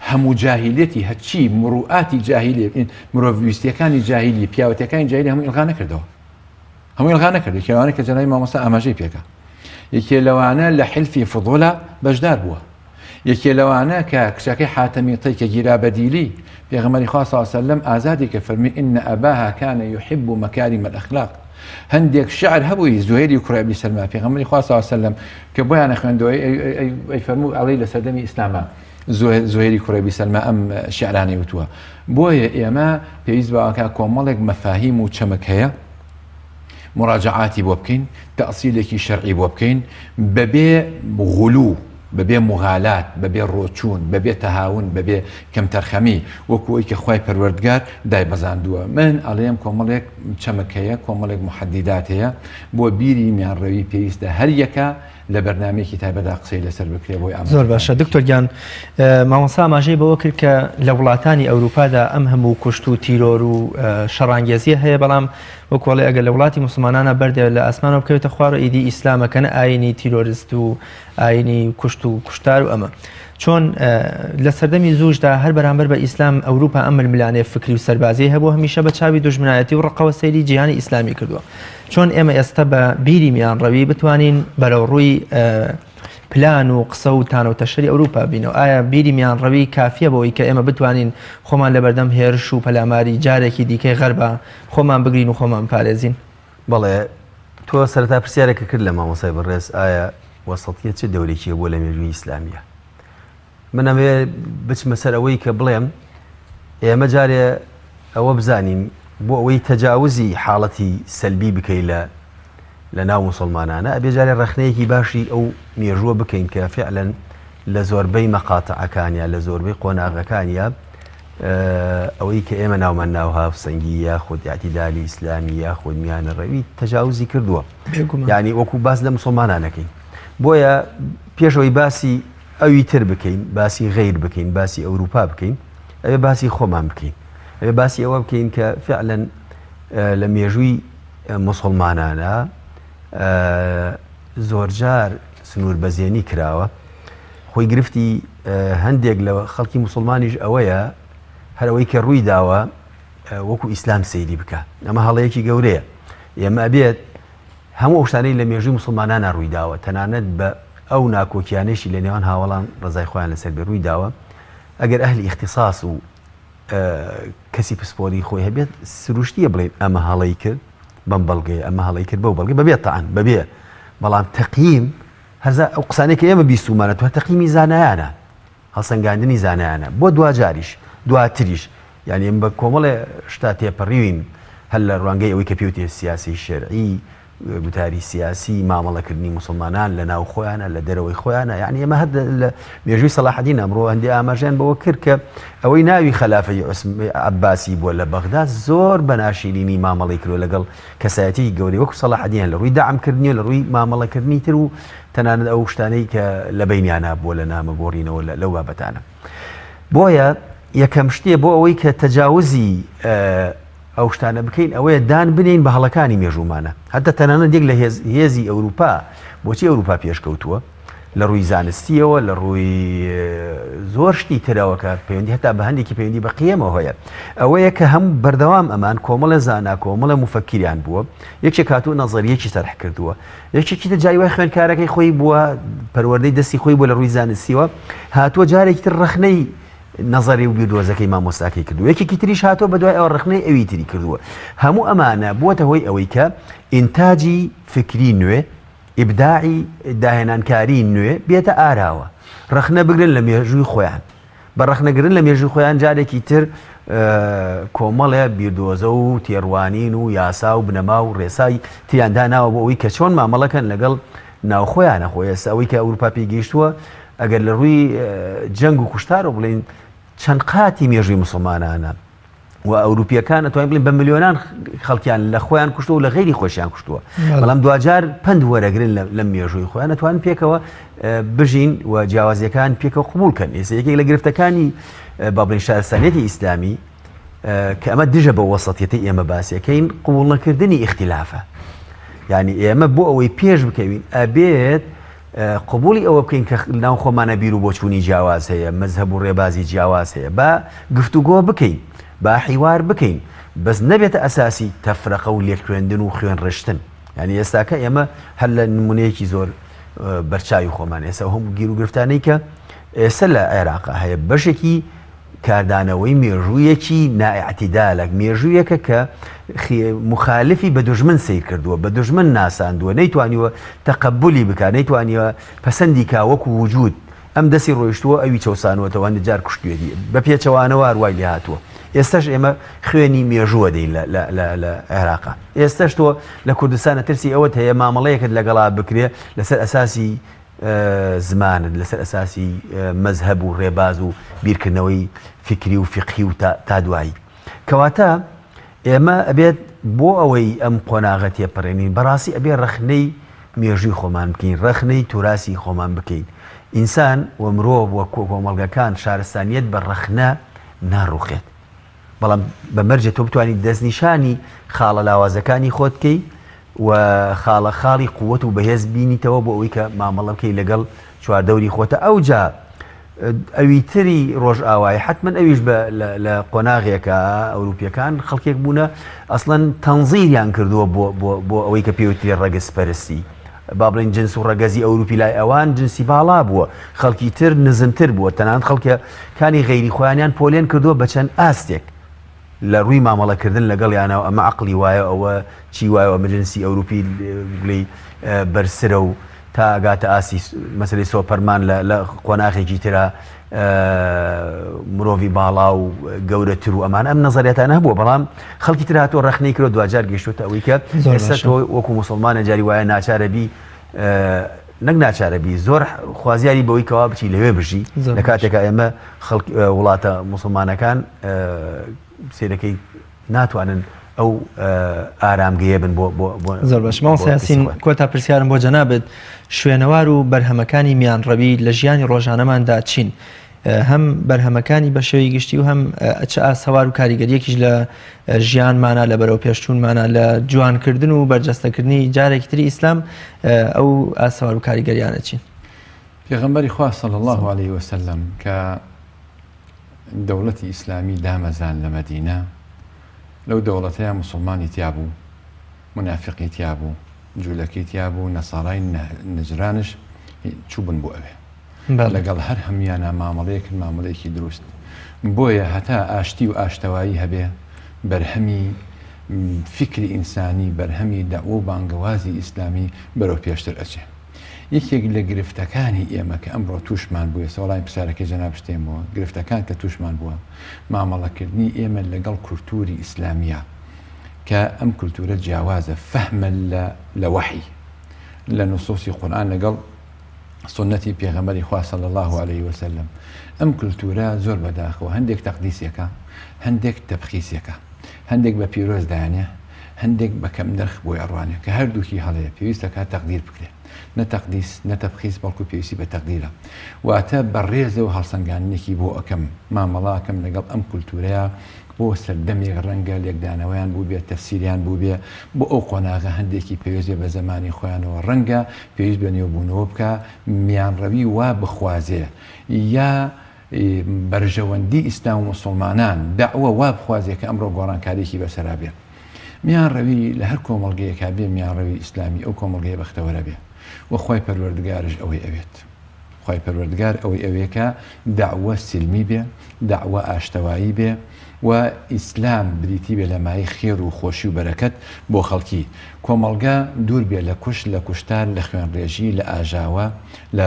هەموو جاهیلەتی هەچی مروئاتی جاهیلی مرۆڤویستیەکانی جاهیلی پیاوەتیەکانی جاهیلی هەموو ئیلغا نەکردەوە هەموو ئیلغا نەکرد یەکێوانە کە جەنابی مامۆستا ئاماژەی پێکە یەکێ لەوانە لە حلفی فضوڵە بەشدار بووە یەکێ لەوانە کە کچەکەی حاتەمی طی کە گیرا بەدیلی پێغەمبەری خوا صلی الله عليه وسلم ئازادی کە فەرمی إن أباها كان يحب مكارم الأخلاق هەندێک شعر هەبووی زوهێری کوڕی ئەبی سەلما پێغەمبەری خوا صلی الله عليه وسلم کە بۆیان خوێندەوە ئەی فەرموو ئەڵەی لە سەردەمی ئیسلامە زوهێری کوڕی ئەبی سەلما ئەم شعرانەی وتووە بۆیە ئێمە پێویست بەوەکە کۆمەڵێک مەفاهیم و چەمک هەیە مراجعاتی بۆ بکەین تەئسیلێکی شەرعی بۆ بکەین بەبێ غولو بەبێ مغالات بەبێ ڕۆچوون بەبێ تەهاون بەبێ کەمتەرخەمی وەکوەوەی کە خوای پەروەردگار دای بەزاندووە من ئەڵێم کۆمەڵێک چەمک هەیە کۆمەڵێک محەدیدات هەیە بۆ بیری میانڕەوی پێویستە هەر یەکە لە بەرنامەیەکی تایبەتدا قسەی لەسەر بکرێ بۆی ئەمە زۆر باشە دکتۆر گیان مامۆستا ئاماژەی بەوە کرد کە لە وڵاتانی ئەوروپادا ئەم هەموو کوشت و تیرۆر و شەڕانگێزیە هەیە بەڵام وەکوڵێ ئەگەر لە وڵاتی مسلمانانە بەردێ لە ئاسمانەوە بکەوێتە خوارە ئیدی ئیسلامەکەنە ئاینی تیرۆریست و ئاینی کوشت و کوشتار و ئەمە چۆن لە سەردەمی زوجدا هەر بەرامبەر بە ئیسلام ئەوروپا ئەم ململانەیە فکری و سەربازی هەبوو هەمیشە بە چاوی دوژمنایەتی و ڕقەوە سەیری جیهانی ئیسلامی کردووە چۆن ئێمە ئێستا بە بیری میانڕەوی بتوانین بەرەو ڕووی پلان و قسە و تان و تەشەری ئەوروپا بینەوە ئایا بیری میانڕەوی کافیە بەوەی کە ئێمە بتوانین خۆمان لە بەردەم هێرش و پەلاماری جارێکی دیکەی غەربە خۆمان بگرین و خۆمان پارێزین بەڵێ تۆ سەرەتا پرسیارێکە کرد لە مامۆسای بەڕێز ئایا وەسەڵتیە چه دەورێکیە بۆ لە مێژووی ئیسلامیە من ئەمێ بچمە سەر ئەوەی کە بڵێم ئێمە جارێ ئەوە بزانین بۆ ئەوەی تەجاوزی حاڵەتی سەلبی بکەی لە ناو مسلمانانە ئەبێ جارێ ڕەخنەیەکی باشی ئەو مێژووە بکەین کە فعلەن لە زۆربەی مەقاتەعەکانیە لە زۆربەی قۆناغەکانیە ئەوەی کە ئێمە ناومان ناو هاوسەنگی یاخود ئاعتیدالی ئیسلامی یاخود میانەڕەوی تەجاوزی کردووە یعنی وەکو باس لە مسلمانانەکەین بۆیە پێشەوەی باسی ئەوی تر بکەین باسی غەیر بکەین باسی ئەوروپا بکەین ئەوێ باسی خۆمان بکەین ئەوێ باسی ئەوە بکەین کە فعلەن لە مێژووی مسلمانانە زۆرجار سنوور بەزێنی کراوە خۆی گرفتی هەندێک لە خەڵکی مسلمانیش ئەوەیە هەرەوەی کە ڕووی داوە وەکو ئیسلام سەیری بکە ئەمە هەڵەیەکی گەورەیە ئێمە ئەبێت هەموو شتانەی لە مێژووی مسلمانانە ڕووی داوە تەنانەت بە ئەو ناکۆکیانێشی لە نێوان هاوڵان ڕزای خۆیان لەسەر بێ ڕووی داوە ئەگەر ئەهلی اختصاص و کەسی پسپۆلی خۆی هەبێت سروشتیە بڵێن ئەمە هەڵەی کرد بەم بەڵگەی ئەمە هەڵەی کرد بەو بەڵگەی بەبێت تەعەن بەبێ بەڵام تەقییم هەرزە ئەو قسانەی کە ئێمە بیستومانە تو تەقییمی زانایانە هەڵسەنگاندنی زانایانە بۆ دوجاریش دواتریش یعنی ئێمە بە کۆمەڵێ شتا تێپەڕیوین هەر لە ڕوانگەی ئەوەی کە پێوتێ سیاسی شەرعی گوتاری سیاسی مامەڵەکردنی مسلمانان لە ناو خۆیانە لە دەرەوەی خۆیانە یعنی ئێمە هەر لە مێژووی سەلاحەدین ئەمڕۆ هەندێک ئاماژیان بەوە کرد کە ئەوەی ناوی خەلافەی عەباسی بووە لە بەغدا زۆر بەناشرینی مامەڵەی کردووە لەگەڵ کەسایەتی گەورەی وەکو سەلاحەدین لە ڕووی داعمکردنی لە ڕووی مامەڵەکردنی تر و تەنانەت ئەو شتانەی کە لە بەینیانە بووە لە نامەگۆڕینەوە لەو بابەتانە بۆیە یەکەم شتێ بۆ ئەوەی کە تەجاوزی ئەو شتانە بکەین ئەوەیە دان بنین بە هەڵەکانی مێژوومانە هەتا تەنانەت یەک لە هێزی ئەوروپا بۆچی ئەوروپا پێشکەوتووە لە ڕووی زانستیەوە لە ڕووی زۆر شتی ترەوەکە پەیوەندی هەتا بە هەندێکی پەیوەندی بە قیەمەوە هەیە ئەوەیە کە هەموو بەردەوام ئەمان کۆمەڵە زانا کۆمەڵە مفەکریان بووە یەکێک هاتوو نەزەریەکی تەرح کردووە یەکێکی تر جای وای خوێندکارەکەی خۆی بووە پەروەردەی دەستی خۆی بووە لە ڕووی زانستیەوە هاتووە جارێکی تر ڕەخنەی نەزەری و بیردۆزەکەی مامۆستاکەی کردو یەکێکی تریش هاتووە بە دوای ئەوە ڕخنەی ئەوی تری کردووە هەموو ئەمانە بووەتە هۆی ئەوەی کە ئینتاجی فکری نوێ ئیبداعی داهێنانکاری نوێ بێتە ئاراوە ڕخنە بگرن لە مێژووی خۆیان بە ڕخنەگرن لە مێژووی خۆیان جارێکی تر کۆمەڵێ بیردۆزە و تێڕوانین و یاسا و بنەما و ڕێسای تیاندا ناوە بۆ ئەوەی کە چۆن مامەڵەکەن لەگەڵ ناوخۆیانە خۆی ئێستا ئەوەی کە ئەوروپا پێی گەیشتووە ئەگەر لە ڕووی جەنگ و کوشتار و بڵین چەند قاتی مێژووی مسلمانانە و ئەوروپیەکان ئەتوانین بڵین بە ملیۆنان خەڵکیان لە خۆیان کوشتووە و لە غەیری خۆشیان کوشتووە بەڵام دوجار پند وەرەگرن لە مێژووی خۆیان ئەتوانن پێکەوە بژین و جیاوازیەکان پێکەوە قبولکەن. ئێستا یەکێک لە گرفتەکانی با بڵین شارستانیەتی ئیسلامی کە ئەمە دژە بە وەسەطیەتی ئێمە باسیەکەین قبول نەکردنی ئیختیلافە. یعنی ئێمە بۆ ئەوەی پێش بکەوین ئەبێت قبولی ئەوە بکەین کە ناو خۆمانە بیر و بۆچوونی جیاواز هەیە، مەزهەب و ڕێبازی جیاواز هەیە، با گفتوگۆ بکەین، با حیوار بکەین، بەس نەبێتە ئەساسی تەفرەقە و لێکخوێندن و خوێن ڕشتن. ینی ئێستاکە ئێمە هەر لە نمونەیەکی زۆر بەرچاوی خۆمان ئێستا هەموو گیر و گرفتانەی کە ئێستا لە عێراقا هەیە بەشێکی کاردانەوەی مێژوویەکی نائیعتیدالە، مێژوویەکە کە مخالفی بە دوژمن سیر کردووە، بە دوژمن ناساندووە، نەیتوانیوە تەقبولی بکە، نەیتوانیوە پەسەندی کا وەکو وجود ئەم دەستی ڕۆیشتووە ئەوی چەسانوەتەوە جار کوشتێتی بە پێچەوانەوە هەروای لێ هاتووە. ئێستاش ئێمە خوێنی مێژووە دەین لە عێراقا. ئێستاش تۆ لە کوردستانە ترسی ئەوەت هەیە مامەڵەیەکت لەگەڵا بکرێ لەسەر ئەساسی زمانت، لەسەر ئەساسی مەزهەب و ڕێباز و بیرکردنەوەی فکری و فقهی و تا دوایی. کەواتە ئێمە ئەبێت بۆ ئەوەی ئەم قۆناغە تێپەڕێنین بەڕاستی ئەبێ ڕەخنەی مێژووی خۆمان بکەین، ڕەخنەی توراسی خۆمان بکەین. ئینسان و مرۆڤ وە کۆمەڵگەکان شارستانیەت بە ڕەخنە ناڕوخێت، بەڵام بەمەرجە تۆ بتوانیت دەستنیشانی خاڵە لاوازەکانی خۆت بکەی و خاڵی قووەت و بەهێز بینیتەوە بۆ ئەوەی کە مامەڵە بکەی لەگەڵ چواردەوری خۆتە. ئەوجا ئەوی تری ڕۆژ ئاوای حتمما ئەویش لە قۆناغێکە ئەوروپیەکان خەڵکێک بوونە ئەسڵەن تەنزیریان کردووە بۆ ئەوەی کە پێوتری ڕەگەز پەرستی، با بڵین جنس و ڕەگەزی ئەوروپی لای ئەوان جنسی باڵا بووە، خەڵکی تر نزمتر بووە، تەنانەت خەڵکەکانی غەیری خۆیانیان پۆلێن کردووە بە چەند ئاستێک لە ڕووی مامەڵەکردن لەگەڵیانەوە. ئەمە عەقلی وایە، ئەوە چی وایە، ئەمە جنسی ئەوروپی بڵێ بەرسرە و تا ئەگاتە ئاسی مەسەلەی سۆپەرمان لە قۆناغێکی ترە مرۆڤی باڵا و گەورەتر و ئەمان ئەم نەزەریاتانە هەبووە، بەڵام خەڵکی تر هاتووە ڕەخنەی کردو دوجار گەیشتوتە ئەوەی کە ئێستا تۆ وەکو موسڵمانە جاری وایە ناچارەبی نەک ناچارەبی زۆر خوازیاری بەوەی کەوا بچی لەوێ بژی لە کاتێکە ئێمە وڵاتە موسڵمانەکان سێرەکەی ناتوانن ئەو ئارامگەیە بن بۆ زۆر باش. ماڵ سیاسین کۆتا پرسیارم بۆ جەنابێت شوێنەوار و بەرهەمەکانی میانڕەوی لە ژیانی ڕۆژانەماندا چین؟ هەم بەرهەمەکانی بە شێوەی گشتی و هەم ئەچ ئاسەوار و کاریگەریەکیش لە ژیانمانە لە بەرەو پێشچوونمانە لە جوانکردن و بەرجەستەکردنی جارێکی تری ئیسلام ئەو ئاسەوار و کاریگەریانە چین؟ پێغەمبەری خوا صلی الله عليه وسلم کە دەوڵەتی ئیسلامی دامەزان لە مەدینە، لەو دەوڵەتەیە مسلمانی تیابوو، منافقی تیابوو، جوولەکەی تیابوو، نەساڕای نەجرانش چوبن بۆ ئەوێ لەگەڵ هەر هەمیانە مامەڵەیەکن مامەڵەیەکی دروست. بۆیە هەتا ئاشتی و ئاشتەوایی هەبێ بەرهەمی فکری ئینسانی، بەرهەمی دەعوە و بانگەوازی ئیسلامی بەرەو پێشتر ئەچێ. یەکێک لە گرفتەکانی ئێمە کە ئەمڕۆ تووشمان بووە، سەوڵای پرسیارەکەی جەناب شتێمەوە، گرفتەکان کە تووشمان بووە مامەڵەکردنی ئێمە لەگەڵ کولتوری ئیسلامیە کە ئەم کولتورە جیاوازە، فەهمە لە وەحی لە نصوصی قورئان لەگەڵ سنەتی پێغەمبەری خوا صلی الله عليه وسلم. ئەم کولتورە زۆر بەداخەوە هەندێک تەقدیسیەکە، هەندێک تەبخیسیەکە، هەندێک بە پیرۆز دایانێ، هەندێک بە کەم نرخ بۆی ئەڕوانێ کە هەردووکی هەڵەیە پێویستە کات تەقدیر بکرێت، نە تەقدیس نە تەبخیس بەڵکو پێویستی بە تەقدیرە. واتە بەڕێزە و هەڵسەنگاندنێکی بۆ ئەەکەم مامەڵاکەم لەگەڵ ئەم کولتورەیە بۆ سەردەمێک ڕەنگە لێکدانەوەیان بوو بێت، تەفسیریان بوو بێ بۆ ئەو قۆناغە هەندێکی پێویستێ بە زەمانی خۆیانەوە ڕەنگە پێویست بە نێوبوونەوە بکە میانڕەوی وا بخوازێ یا بەرژەوەندی ئیسلام و مسلمانان دەعوە وا بخوازێ کە ئەمڕۆ گۆڕانکاریەکی بەسەرا بێ. میانڕەوی لە هەر کۆمەڵگەیەکا بێ میانڕەوی ئیسلامی ئەو کۆمەڵگەیە بەختەوەرە بێ و خۆی پەروەردگارش ئەوەی ئەوێت. خۆی پەروەردگار ئەوەی ئەوەیەکە دەعوە سلمی بێ، دەعوە ئاشتەوایی بێ و ئیسلام بریتی بێ لە مای خێر و خۆشی و بەرەکەت بۆ خەڵکی. کۆمەڵگە دوور بێ لە کوشت لە کوشتار، لە خوێنڕێژی، لە ئاژاوە، لە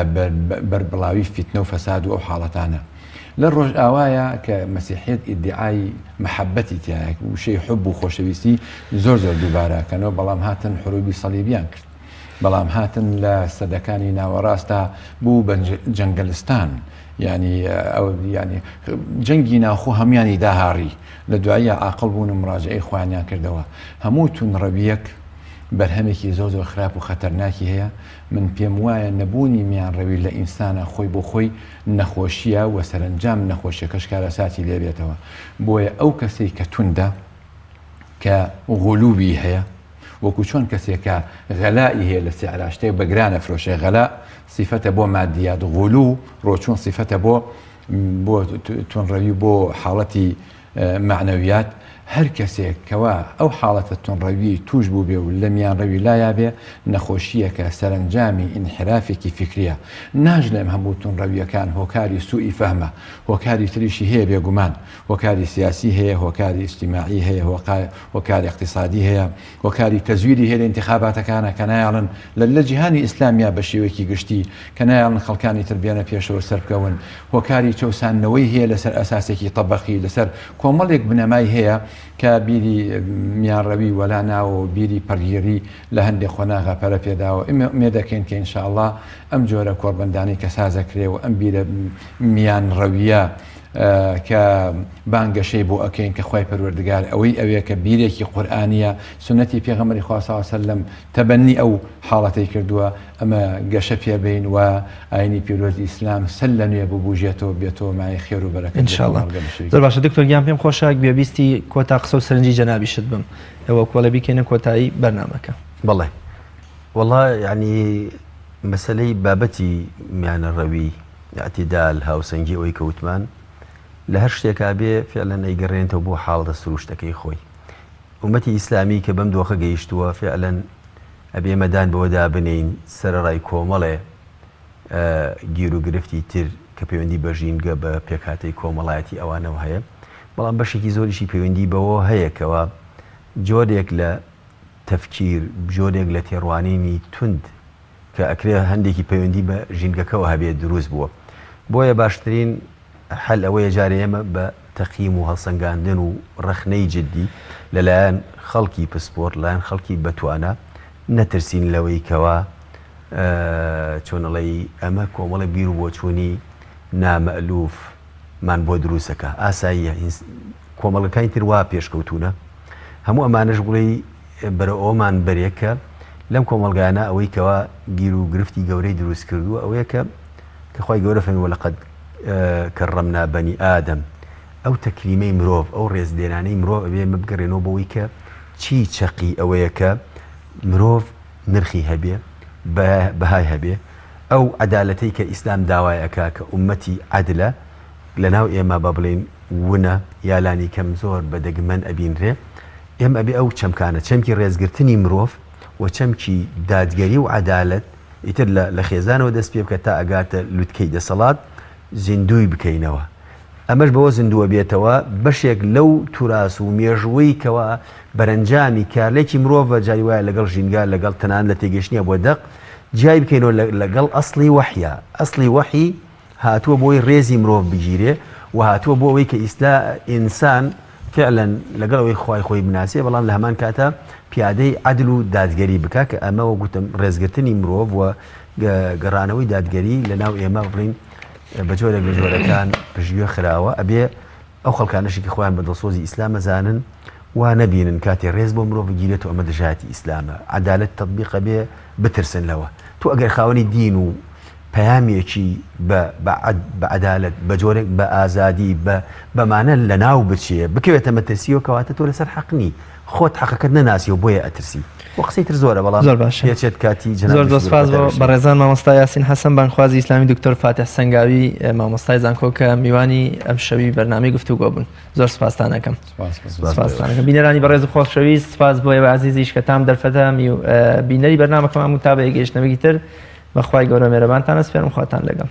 بەربڵاوی فیتنە و فەساد و ئەو حاڵەتانە. لە ڕۆژ ئاوایە کە مەسیحیەت ئیدعای مەحەبەتی تایە وشەی حب و خۆشەویستی زۆر دووبارەکەنەوە، بەڵام هاتن حروبی سەلیبیان کرد. بەڵام هاتن لە سەدەکانی ناوەڕاستدا بوو بە جەنگەلستان ینی جەنگی ناوخۆ هەمویانی داهاڕی لە دوایە عاقڵ بوون و مراجعەی خۆیانیان کردەوە هەموو تونڕەویەک بەرهەمێکی زۆر خراپ و خەتەرناکی هەیە من پێم وایە نەبوونی میانڕەوی لە ئینسانە خۆی بۆ خۆی نەخۆشیە و سەرنجام نەخۆشیەکەش کارەساتی لێبێتەوە بۆیە ئەو کەسێک کە توندە کە غولوبی هەیە وەکو چۆن کەسێکە غەلایی هەیە لە سیعراشتەیە بەگرانە فرۆشێ غەلا سیفەتە بۆ مادیات غولو ڕۆچوون سیفەتە بۆ تونڕەوی بۆ حاڵەتی معنەویات هەر کەسێک کەوا ئەو حاڵەتە تونڕەوی توش بوو بێ و لە میانڕەوی لایابێ نەخۆشیەکە سەرنجامی ئینحرافێکی فکریە ناژلێم هەموو تونڕەویەکان هۆکاری سوئی فەهمە هۆکاری تریشی هەیە بێگومان هۆکاری سیاسی هەیە هۆکاری اجتیماعی هەیە هۆکاری اقتصادی هەیە هۆکاری تەزویری هەیە لە انتخاباتەکانە کە نایڵن لە جیهانی ئیسلامیا بە شێوەیەکی گشتی کە نایڵن خەڵکانی تربیانە پێشەوە سەر بکەون هۆکاری چەوسانەوەی هەیە لەسەر ئەساسێکی تەبەقی لەسەر کۆمەڵێک بنەمای هەیە کە بیری میانڕەوی وەلا ناوە بیری پەرگیری لە هەندێک خۆناغا پەرە پێداوە ئێمە دەکەین کە ئینشاءڵڵا ئەم جۆرە کۆڕبەندانی کە سازەکرێەوە ئەم بیرە میانڕەویە کە بانگەشەی بۆ ئەەکەین کە خی پەروەردگار ئەوەیە کە بیرێکی قورئانیە سنەتی پێغەمبەری خوا صلی الله علیه وسلم تەبەنی ئەو حاڵەتەی کردووە ئەمە گەشە پێبین و ئاینی پیرۆزی ئیسلام سەل لە نوێ ببوژێتەوە بێتەوە مای خێر و بەرەکەت ئینشاءڵڵا زۆر باشە دکتۆر گیان پێم خۆشە گوێبیستی کۆتا قسە و سەرنجی جەنابیشت بم ئەوە کۆڵە بیکەینە کۆتایی بەرنامەکە بەڵێ والله یعنی مەسلەی بابەتی میانەڕەوی اعتیدال هاوسەنگی ئەوەی کەوتمان لە هەر شتێکا بێ فعلەن ئەیگەڕێنێتەوە بۆ حاڵەتە سروشتەکەی خۆی ئومەتی ئیسلامی کە بەم دۆخە گەیشتووە فعلەن ئەبێ مەدان بەوەدا بنین سەرەڕای کۆمەڵێ گیر و گرفتی تر کە پەیوەندی بە ژینگە بە پێکهاتەی کۆمەڵایەتی ئەوانەوە هەیە بەڵام بەشێکی زۆریشی پەیوەندی بەوە هەیە کەوە جۆرێک لە تەفکیر جۆرێک لە تێڕوانینی توند کە ئەکرێ هەندێکی پەیوەندی بە ژینگەکەەوە هەبێت دروست بووە بۆیە باشترین حل ئەوەیە جارێ ئێمە بە تەقیم و هەڵسەنگاندن و ڕەخنەی جددی لەلایەن خەڵکی پسپۆرت لایەن خەڵکی بەتوانە نەترسین لەوەی کەوە چۆنەڵی ئەمە کۆمەڵی بیر و بۆچوونی نامەئلوفمان بۆ دروستەکە ئاساییە کۆمەڵەکانی تر وا پێشکەوتونە هەموو ئەمانەش بڵێ بەرە ئەومان بەرێکە لەم کۆمەلگایانە ئەوەی کەوە گیر و گرفتی گەورەی دروست کردووە ئەوەیە کە خۆی گەورە فەرمووە لەقەد کەڕەمنا بەنی ئادەم ئەو تەکریمەی مرۆڤ ئەو ڕێزدێنانەی مرۆڤ ئەبێ بگەڕێنەوە بەوەی کە چی چەقی ئەوەیە کە مرۆڤ نرخی هەبێ بەهای هەبێ ئەو عەدالەتەی کە ئیسلام داوایەکە کە ئومەتی عەدلە لەناو ئێمە بە بڵێن ونە یالانی کەم زۆر بەدەگمەن ئەبینرێ ئێمە ئەبێ ئەو چەمکانە چەمکی ڕێزگرتنی مرۆڤ و چەمکی دادگەری و عەدالەت ئیتر لە خێزانەوە دەست پێ بکە تا ئەگاتە لوتکەی دەسەڵات زیندوی بکەینەوە ئەمەش بەوە زیندووە بێتەوە بەشێک لەو توراس و مێژوەی کەوە بەرەنجامی کارلێکی مرۆڤە جای وایە لەگەڵ ژینگە لەگەڵ تەنان لە تێگەشتنیە بۆ دەق جای بکەینەوە لەگەڵ ئەسڵی وەحیە ئەسڵی وەحی هاتووە بۆی ڕێزی مرۆڤ بگیرێ و هاتووە بۆ ئەوەی کە ئینسان فعلا لەگەڵ ئەوەی خۆی بناسیێ بەڵام لە هەمان کاتە پیادەی عەدل و دادگەری بکە کە ئەمەوە گوتم ڕێزگرتنی مرۆڤ و گەڕانەوەی دادگەری لەناو ئێمە بڵین بە جۆرێک لە جۆرەکان پژوێ خراوە ئەبێ ئەو خەڵکانەشێکی خۆیان بە دڵسۆزی ئیسلام ئەزانن وا نەبینن کاتێ ڕێز بۆ مرۆڤ بگیرێتەوە ئەمە دژایەتی ئیسلامە عەدالەت تەطبیقە بێ بترسن لەوە تو ئەگەر خاوەنی دین و پەیامێکی بە عەدالەت بە جۆرێک بە ئازادی بەمانە لە ناو بچێ بکەوێتە مەترسیەوە کەواتە تۆ لەسەر حەقنی خۆت حەقەکەت نەناسیەوە بۆیە ئەترسی وەقسەی تر زۆرە بەڵام زۆر باشە پێچێت کاتی زۆر دۆسپاس بە ڕێزان مامۆستا یاسین حەسەن بانخوازی ئیسلامی دکتۆر فاتح سەنگاوی مامۆستای زانکۆ کە میوانی ئەم شەوی بەرنامەی گفتوگۆ بوون زۆر سپاستان دەکەم بینەرانی بەڕێز و خۆشەویست سپاس بۆ ئێوە عەزیزیش کە تام دەرفەتە بینەری بەرنامەکەمان متابە گەیشتنەوەی تر بەخوای گەورە مێرەبانتان ئەسپێرم خواتان لەگەڵ